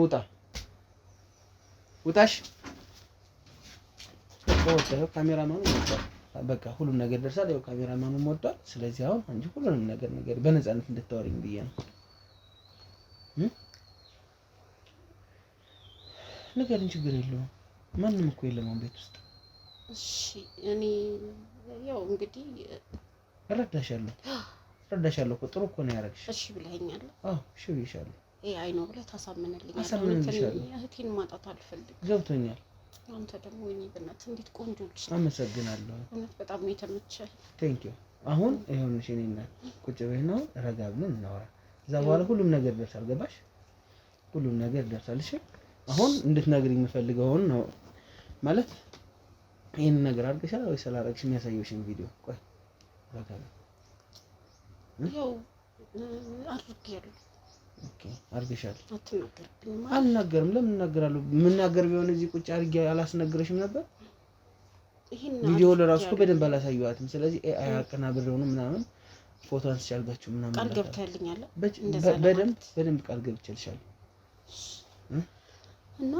ውጣሽ። ካሜራማኑ ይወጣል። በቃ ሁሉም ነገር ደርሳል። ያው ካሜራማኑም ወጥቷል። ስለዚህ አሁን አንቺ ሁሉንም ነገር በነፃነት እንድታወሪኝ ብዬ ነው። ንገሪኝ፣ ችግር የለውም። ማንም እኮ የለም አሁን ቤት ውስጥ። እሺ እኔ ያው እንግዲህ እረዳሻለሁ እኮ ጥሩ እኮ ነው ያደረግሽ። እሺ ብለኸኛል። አዎ እሺ ብዬሻለሁ። አይ ነው ብለህ ታሳምንልኛለህ። እህቴን ማጣት አልፈልግም። ገብቶኛል። አንተ ደግሞ እኔ በእናትህ እንዴት ቆንጆ ልጅ። አመሰግናለሁ። እውነት በጣም ነው የተመቸህ። ቴንክ ዩ። አሁን ይኸውልሽ እኔ እናት ቁጭ በይና ረጋ ብለን እናወራ። እዛ በኋላ ሁሉም ነገር ይደርሳል። ገባሽ? ሁሉም ነገር ይደርሳል። እሺ አሁን እንድትነግሪኝ የምፈልገውን ነው ማለት ይሄን ነገር አድርገሻል ወይ ስላደረግሽ የሚያሳየውሽን ቪዲዮ ቆይ ረጋ በይ። ያው አድርጌያለሁ። ኦኬ አድርገሻል። አትናገርብኝም? አልናገርም። ለምን እናገራለሁ? የምናገር ቢሆን እዚህ ቁጭ አድርጌ አላስነግረሽም ነበር። ቪዲዮ ለራሱ እኮ በደንብ አላሳየኋትም። ስለዚህ ኤአይ አቀናብሬው ነው ምናምን ፎቶ አንስቻልጋችሁ ምናምን ቃል ገብተህልኛል። በደንብ ቃል ገብቼልሻለሁ። እና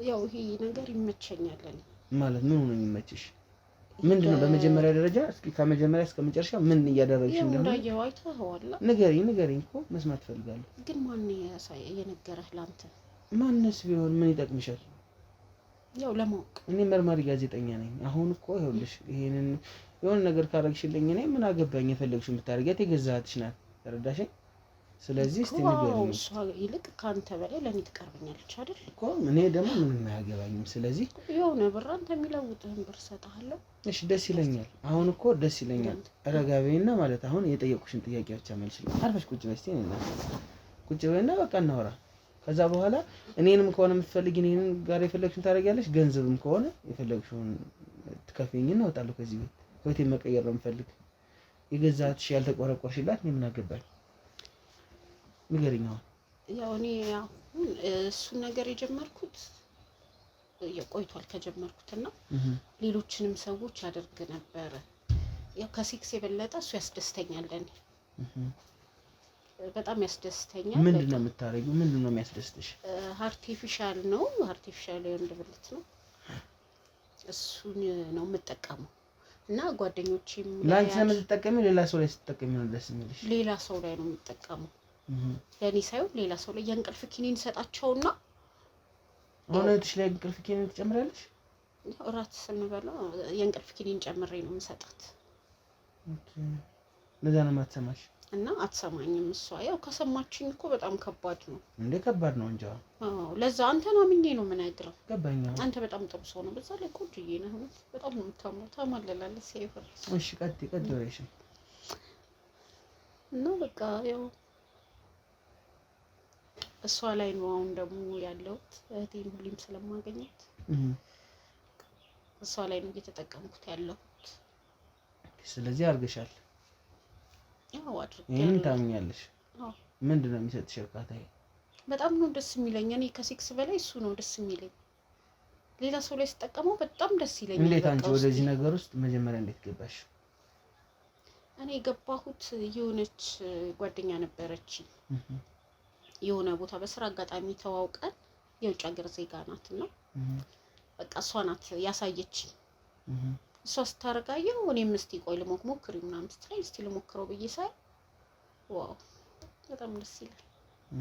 ያው ይሄ ነገር ይመቸኛል። እኔ ማለት ምን ሆነ የሚመችሽ? ምንድነው? በመጀመሪያ ደረጃ እስኪ ከመጀመሪያ እስከ መጨረሻ ምን እያደረግሽ እንደሆነ እንዳየው አይተኸዋል። ንገሪኝ እኮ መስማት ፈልጋለሁ። ግን ማን የነገረህ ላንተ? ማንስ ቢሆን ምን ይጠቅምሻል? ያው ለማወቅ እኔ መርማሪ ጋዜጠኛ ነኝ። አሁን እኮ ይኸውልሽ ይሄንን የሆነ ነገር ካረግሽልኝ እኔ ምን አገባኝ? የፈለግሽውን ብታረጊያት የገዛትሽ ናት። ተረዳሽኝ? ስለዚህ እስቲ ንገሪኝ። እሷ ይልቅ ካንተ በላይ ለኔ ትቀርበኛለች አይደል? እኮ እኔ ደግሞ ምንም አያገባኝም። ስለዚህ የሆነ ብር አንተ የሚለውጥህን ብር እሰጥሃለሁ። እሺ ደስ ይለኛል። አሁን እኮ ደስ ይለኛል። ረጋ በይና ማለት አሁን የጠየቁሽን ጥያቄ ብቻ መልሽልኝ። አርፈሽ ቁጭ በይ እስቲ እኔና ቁጭ በይና በቃ እናወራ። ከዛ በኋላ እኔንም ከሆነ የምትፈልጊ እኔን ጋር የፈለግሽውን ታደርጊያለሽ። ገንዘብም ከሆነ የፈለግሽውን ትከፍይኝና እወጣለሁ ከዚህ ቤት። ህይወቴን መቀየር ነው የምፈልግ። የገዛትሽ ያልተቆረቆርሽላት እኔ ምን አገባኝ? ንገሪኝ። አሁን ያው እኔ አሁን እሱን ነገር የጀመርኩት ቆይቷል ከጀመርኩትና ሌሎችንም ሰዎች ያደርግ ነበረ። ያው ከሴክስ የበለጠ እሱ ያስደስተኛል። እኔ በጣም ያስደስተኛል። ምንድነው የምታረጊው? ምንድነው የሚያስደስትሽ? አርቲፊሻል ነው። አርቲፊሻል የወንድ ብልት ነው። እሱን ነው የምጠቀመው እና ጓደኞቼም ላንቺ ነው የምትጠቀሚው? ሌላ ሰው ላይ ስትጠቀሚ ነው ደስ የሚልሽ? ሌላ ሰው ላይ ነው የምጠቀመው። ለኔ ሳይሆን ሌላ ሰው ላይ የእንቅልፍ ኪኒን ሰጣቸውና አሁን እህትሽ ላይ እንቅልፍ ኪኒን ትጨምራለሽ? እራት ስንበላ የእንቅልፍ ኪኒን ጨምሬ ነው የምሰጣት። ኦኬ ለዛ ነው የማትሰማሽ? እና አትሰማኝም እሷ። ያው ከሰማችኝ እኮ በጣም ከባድ ነው። እንዴ ከባድ ነው እንጂ። አዎ ለዛ አንተን አምኜ ነው የምነግረው። ገባኝ። አንተ በጣም ጥሩ ሰው ነው። በዛ ላይ ቆንጆዬ ነህ። በጣም ነው የምታምረው። ታማለላለህ ሲያይፈር። እሺ ቀጥ ወሬሽ እና በቃ ያው እሷ ላይ ነው አሁን ደግሞ ያለሁት። እህቴን ሁሌም ስለማገኘት እሷ ላይ ነው እየተጠቀምኩት ያለሁት። ስለዚህ አድርገሻል? ያው አድርጌ ይሄን ታምኛለሽ? አዎ ምንድነው የሚሰጥሽ እርካታ? በጣም ነው ደስ የሚለኝ። እኔ ከሴክስ በላይ እሱ ነው ደስ የሚለኝ። ሌላ ሰው ላይ ስጠቀመው በጣም ደስ ይለኛል። እንዴት አንቺ ወደዚህ ነገር ውስጥ መጀመሪያ እንዴት ገባሽ? እኔ የገባሁት የሆነች ጓደኛ ነበረች። የሆነ ቦታ በስራ አጋጣሚ ተዋውቀን የውጭ ሀገር ዜጋ ናት እና በቃ እሷ ናት ያሳየችኝ። እሷ ስታረጋየው እኔም እስቲ ቆይ ልሞክር ምናምን ስትለኝ እስቲ ልሞክረው ብዬ ሳይ ዋው በጣም ደስ ይላል።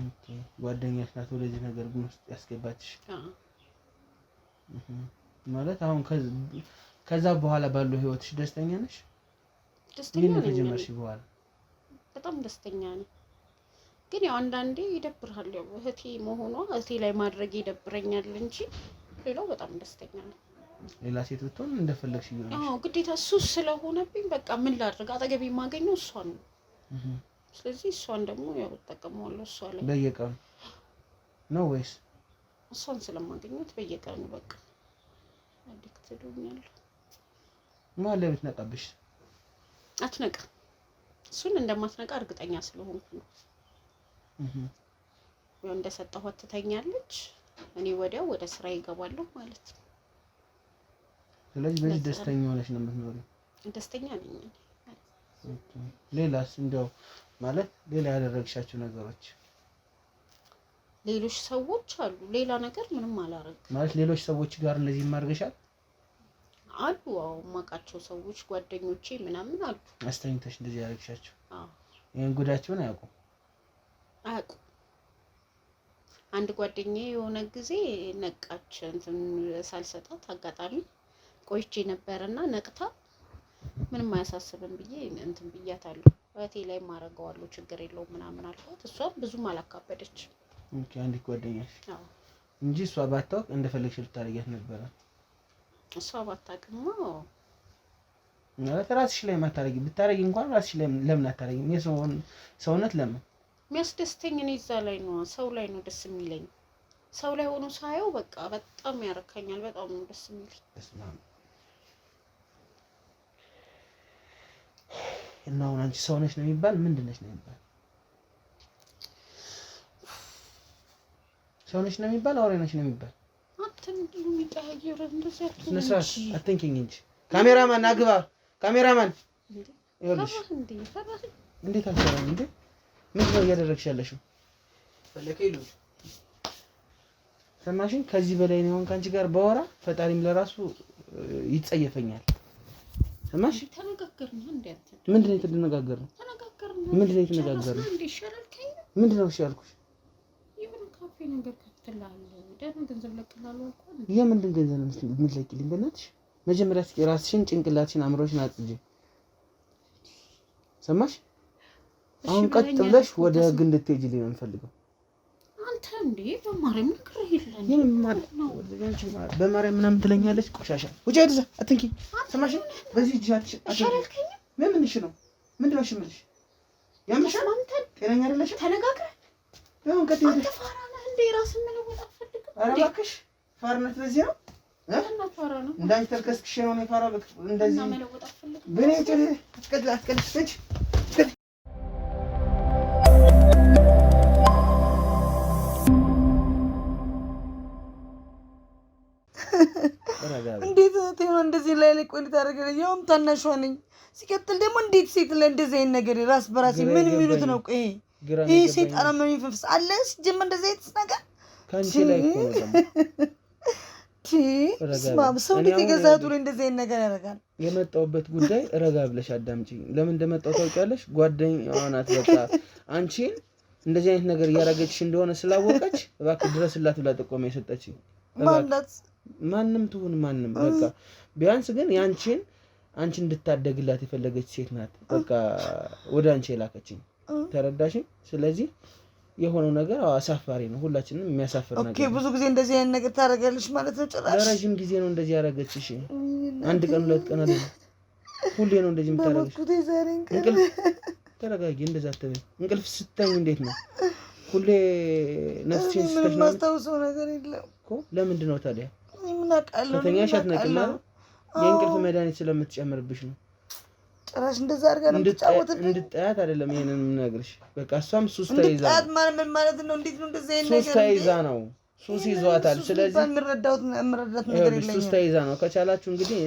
ኦኬ ጓደኛሽ ናት ወደዚህ ነገር ግን ውስጥ ያስገባችሽ? ማለት አሁን ከዛ በኋላ ባለው ህይወትሽ ደስተኛ ነሽ? ደስተኛ ነኝ። ከጀመርሽ በኋላ በጣም ደስተኛ ነኝ። ግን ያው አንዳንዴ ይደብራል። ያው እህቴ መሆኗ እህቴ ላይ ማድረግ ይደብረኛል እንጂ ሌላው በጣም ደስተኛ ነኝ። ሌላ ሴት ብትሆን እንደፈለግሽ ይሆናል። አዎ ግዴታ እሱ ስለሆነብኝ በቃ ምን ላድርግ? አጠገቤ የማገኘው እሷን ነው። ስለዚህ እሷን ደግሞ ያው እጠቀመዋለሁ። እሷ ላይ በየቀኑ ነው ወይስ? እሷን ስለማገኘት በየቀኑ በቃ አዲክትድ ሆኛለሁ። ማለት ብትነቃብሽ አትነቃ። እሱን እንደማትነቃ እርግጠኛ ስለሆንኩ ነው። ያው እንደሰጠኋት ትተኛለች፣ እኔ ወዲያው ወደ ስራ ይገባለሁ ማለት ነው። ስለዚህ በዚህ ደስተኛ ሆነሽ ነው የምትኖሪው? ደስተኛ ነኝ። ሌላስ እንደው ማለት ሌላ ያደረግሻቸው ነገሮች? ሌሎች ሰዎች አሉ። ሌላ ነገር ምንም አላረግም ማለት ሌሎች ሰዎች ጋር እንደዚህ ማርገሻል አሉ? አዎ የማውቃቸው ሰዎች ጓደኞቼ ምናምን አሉ። አስተኝተሽ እንደዚህ ያደረግሻቸው? አዎ። ይሄን ጉዳቸውን አያውቁም? አንድ ጓደኛዬ የሆነ ጊዜ ነቃች። እንትን ሳልሰጣት አጋጣሚ ቆይቼ ነበርና ነቅታ ምንም አያሳስብም ብዬ እንትን ብያታለሁ። እህቴ ላይ ማረጋዋለሁ ችግር የለውም ምናምን አልኳት። እሷም ብዙም አላካበደች። ኦኬ አንድ ጓደኛሽ? አዎ። እንጂ እሷ ባታውቅ እንደፈለግሽ ልታረጊያት ነበር? እሷ ባታውቅማ ማለት ራስሽ ላይ ማታረጊ ብታረጊ እንኳን ራስሽ ላይ ለምን አታረጊም? ሰውነት ለምን የሚያስደስተኝ እኔ እዛ ላይ ነው፣ ሰው ላይ ነው ደስ የሚለኝ። ሰው ላይ ሆኖ ሳየው በቃ በጣም ያረካኛል። በጣም ነው ደስ የሚለኝ። እና አሁን አንቺ ሰው ነሽ ነው የሚባል? ምንድን ነሽ ነው የሚባል? ሰው ነሽ ነው የሚባል? አውሬ ነሽ ነው የሚባል? አትንዱ የሚቀያየር እንደዚህ ነስራት አትንኪኝ እንጂ። ካሜራማን አግባ፣ ካሜራማን ይኸውልሽ። እንዴት አልሰራም እንዴ? ምንድን ነው እያደረግሽ ያለሽው? ፈለከኝ ነው ሰማሽኝ? ከዚህ በላይ ነው ካንቺ ጋር ባወራ ፈጣሪም ለራሱ ይጸየፈኛል። ሰማሽ? ተነጋገርን እንዴ? ምንድን ነው የተነጋገርነው? ምንድን ነው የተነጋገርነው? ምንድን ነው እሺ ያልኩሽ? የምን ካፌ ነገር ከፍትላለሁ ደህና ገንዘብ ለቅላለሁ እንኳን የምንድን ገንዘብ ነው የምትለቂልኝ? በእናትሽ መጀመሪያ እስኪ ራስሽን ጭንቅላትሽን አምሮሽን አጽጂ። ሰማሽ? አሁን ቀጥ ብለሽ ወደ ግን እንድትሄጂልኝ ነው የምፈልገው። አንተ እንዴ በማርያም ነገር የለም። በማርያም ምናምን ትለኛለች። ቆሻሻ ውጪ ወደዛ አትንኪ። ሰማሽ? በዚህ እጅሽ አትንኪ። ምንሽ ነው? ምንድን ነው ሽምልሽ? ያምሻል? ጤነኛ አይደለሽም? ተነጋግረን አሁን ቀጥ አንተ ፋራ ነህ እንዴ? ራስን መለወጥ አትፈልግም? ኧረ እባክሽ ፋርነት በዚህ ነው? እና ፋራ ነው እንዳንቺ ተልከስክሽ ነው እኔ ፋራ እንደዚህ እና መለወጥ አትፈልግም? በኔ አትቀልሽ። እንዴት ነው እንደዚህ ላይ ቆይ ታደርገለኝ? ያውም ታናሿ ነኝ። ሲቀጥል ደግሞ እንዴት ሴት ላይ እንደዚህ አይነት ነገር ራስ በራስ ምን የሚሉት ነው? ቆይ ይሄ ሰይጣን መንፈስ አለ ሲጀመር እንደዚህ አይነት ነገር ካንቺ ላይ እኮ ነው ደግሞ ሰው እንዴት የገዛቱ ላይ እንደዚህ አይነት ነገር ያደርጋል? የመጣሁበት ጉዳይ ረጋ ብለሽ አዳምጪኝ። ለምን እንደመጣሁ ታውቂያለሽ? ጓደኛዋ ናት በቃ አንቺን እንደዚህ አይነት ነገር እያደረገችሽ እንደሆነ ስላወቀች እባክህ ድረስላት ብላ ጥቆማ የሰጠችኝ። ማንም ትሁን ማንም በቃ ቢያንስ ግን አንቺን እንድታደግላት የፈለገች ሴት ናት በቃ ወደ አንቺ የላከችኝ። ተረዳሽኝ? ስለዚህ የሆነው ነገር አሳፋሪ ነው፣ ሁላችንም የሚያሳፍር ነገር። ኦኬ ብዙ ጊዜ እንደዚህ አይነት ነገር ታደርጋለሽ ማለት ነው? ጭራሽ ለረጅም ጊዜ ነው እንደዚህ ያደረገችሽ። አንድ ቀን ሁለት ቀን አይደለም፣ ሁሌ ነው እንደዚህ የምታደርገሽ። ተረጋጊ፣ እንደዛ አትበይ። እንቅልፍ ስተኝ እንዴት ነው ሁሌ ነፍስሽን ስተሽ ነው? ማስታውሰው ነገር የለም እኮ። ለምንድን ነው ታዲያ? ምን አውቃለሁ። ከተኛሽ አትነቂም? የእንቅልፍ መድኃኒት ስለምትጨምርብሽ ነው። ጭራሽ እንደዛ አድርጋ ነው የምትጫወትብኝ። እንድትጠያት አይደለም ይሄንን የምነግርሽ። በቃ እሷም ሱስ ተይዛ እንድትጠያት ምን ማለት ነው? እንዴት ነው እንደዚህ አይነት ነገር? ሱስ ተይዛ ነው፣ ሱስ ይዟታል። ስለዚህ የምረዳት ነገር የለኝም። ሱስ ተይዛ ነው። ከቻላችሁ እንግዲህ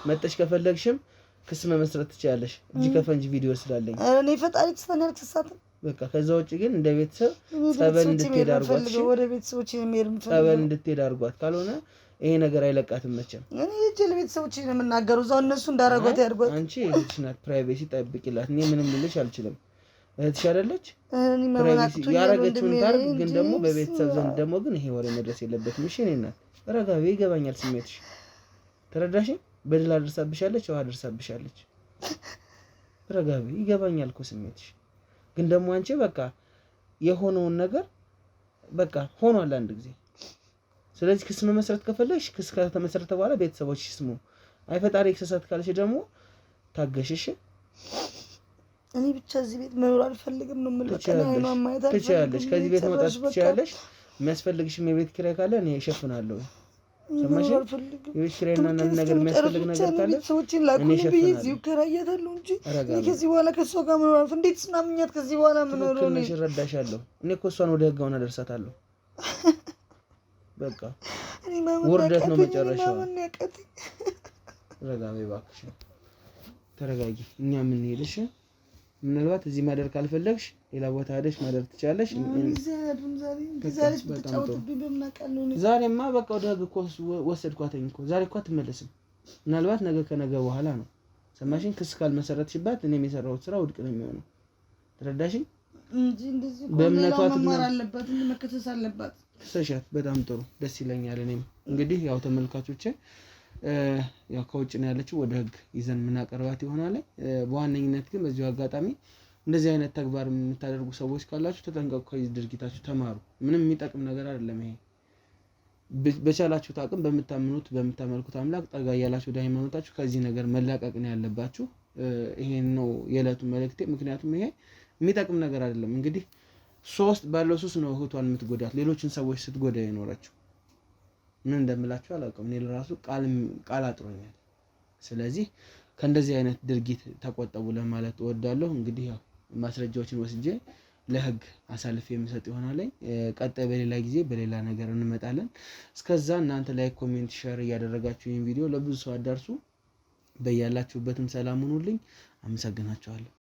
መጠሽ ከፈለግሽም ክስ መመስረት ትችያለሽ። እጅ ከፈንጅ ቪዲዮ ስላለኝ እኔ ፈጣሪ ተስተን ያልክሳትም። በቃ ከዛ ውጪ ግን እንደ ቤተሰብ ጸበል እንድትሄድ አድርጓት። ወደ ቤተሰቦቼ የሚሄድ ጸበል እንድትሄድ አድርጓት። ካልሆነ ይሄ ነገር አይለቃትም መቼም። እኔ እጄ ለቤተሰቦቼ ነው የምናገረው። እዛው እነሱ እንዳረጓት ያድርጓት። አንቺ ልጅሽ ናት፣ ፕራይቬሲ ጠብቂላት። እኔ ምንም ልልሽ አልችልም። እህትሽ አይደለች? ያረገችውን ታርግ። ግን ደግሞ በቤተሰብ ዘንድ ደግሞ ግን ይሄ ወሬ መድረስ የለበትም። እሺ እኔ ናት ረጋቢ፣ ይገባኛል ስሜትሽ። ተረዳሽኝ? በደል አድርሳብሻለች፣ ውሃ አድርሳብሻለች። ረጋቢ፣ ይገባኛል እኮ ስሜትሽ። ግን ደግሞ አንቺ በቃ የሆነውን ነገር በቃ ሆኗል አንድ ጊዜ። ስለዚህ ክስ መመስረት ከፈለግሽ ክስ ከተመሰረተ በኋላ ቤተሰቦችሽ ስሙ። አይ ፈጣሪ ይክሰሳት ካልሽ ደግሞ ታገሽሽ። እኔ ብቻ እዚህ ቤት መኖር አልፈልግም ነው የምልህ። ትችያለሽ፣ ከዚህ ቤት መውጣት ትችያለሽ። የሚያስፈልግሽም የቤት ኪራይ ካለ እኔ እሸፍናለሁ። ሰማሽ? የቤት ኪራይና ነገር የሚያስፈልግ ነገር ካለ ቤተሰቦቼን ላኩልኝ ብዬ እዚሁ እከራያታለሁ እንጂ ከዚህ በኋላ ከእሷ ጋር መኖር አልፈልግም። እንዴት ስናምኛት ከዚህ በኋላ የምኖረው እኔ እረዳሻለሁ። እኔ እኮ እሷን ወደ ህግ አሁን አደርሳታለሁ። በቃ ውርደት ነው መጨረሻው። ረጋቢ እባክሽ ተረጋጊ። እኛ የምንሄድሽ ምናልባት እዚህ ማደር ካልፈለግሽ ሌላ ቦታ ሄደሽ ማደር ትችያለሽ። ዛሬማ በቃ ወደ ህግ እኮ ወሰድኳትኝ እኮ። ዛሬ እኮ አትመለስም። ምናልባት ነገ ከነገ በኋላ ነው። ሰማሽኝ? ክስ ካልመሰረትሽባት እኔም የሰራሁት ስራ ውድቅ ነው የሚሆነው። ተረዳሽኝ? እንጂ እንደዚህ በእምነቷ መማር አለባት፣ መከሰስ አለባት። ክሰሻት። በጣም ጥሩ፣ ደስ ይለኛል። እኔም እንግዲህ ያው ተመልካቾቼ ያው ከውጭ ነው ያለችው፣ ወደ ህግ ይዘን የምናቀርባት ይሆናል። በዋነኝነት ግን በዚሁ አጋጣሚ እንደዚህ አይነት ተግባር የምታደርጉ ሰዎች ካላችሁ ተጠንቀቁ፣ ከዚህ ድርጊታችሁ ተማሩ። ምንም የሚጠቅም ነገር አይደለም ይሄ። በቻላችሁት አቅም በምታመልኩት አምላክ ጠጋ እያላችሁ ወደ ሃይማኖታችሁ ከዚህ ነገር መላቀቅ ነው ያለባችሁ። ይሄን ነው የዕለቱ መልእክቴ። ምክንያቱም ይሄ የሚጠቅም ነገር አይደለም። እንግዲህ ባለው ሱስ ነው እህቷን የምትጎዳት፣ ሌሎችን ሰዎች ስትጎዳ የኖረችው። ምን እንደምላችሁ አላውቅም። እኔ ለራሱ ቃል አጥሮኛል። ስለዚህ ከእንደዚህ አይነት ድርጊት ተቆጠቡ ለማለት እወዳለሁ። እንግዲህ ያው ማስረጃዎችን ወስጄ ለህግ አሳልፌ የምሰጥ ይሆናል። ቀጣይ በሌላ ጊዜ በሌላ ነገር እንመጣለን። እስከዛ እናንተ ላይክ፣ ኮሜንት፣ ሼር እያደረጋችሁ ይህን ቪዲዮ ለብዙ ሰው አዳርሱ። በያላችሁበትም ሰላም ሁኑልኝ። አመሰግናችኋለሁ።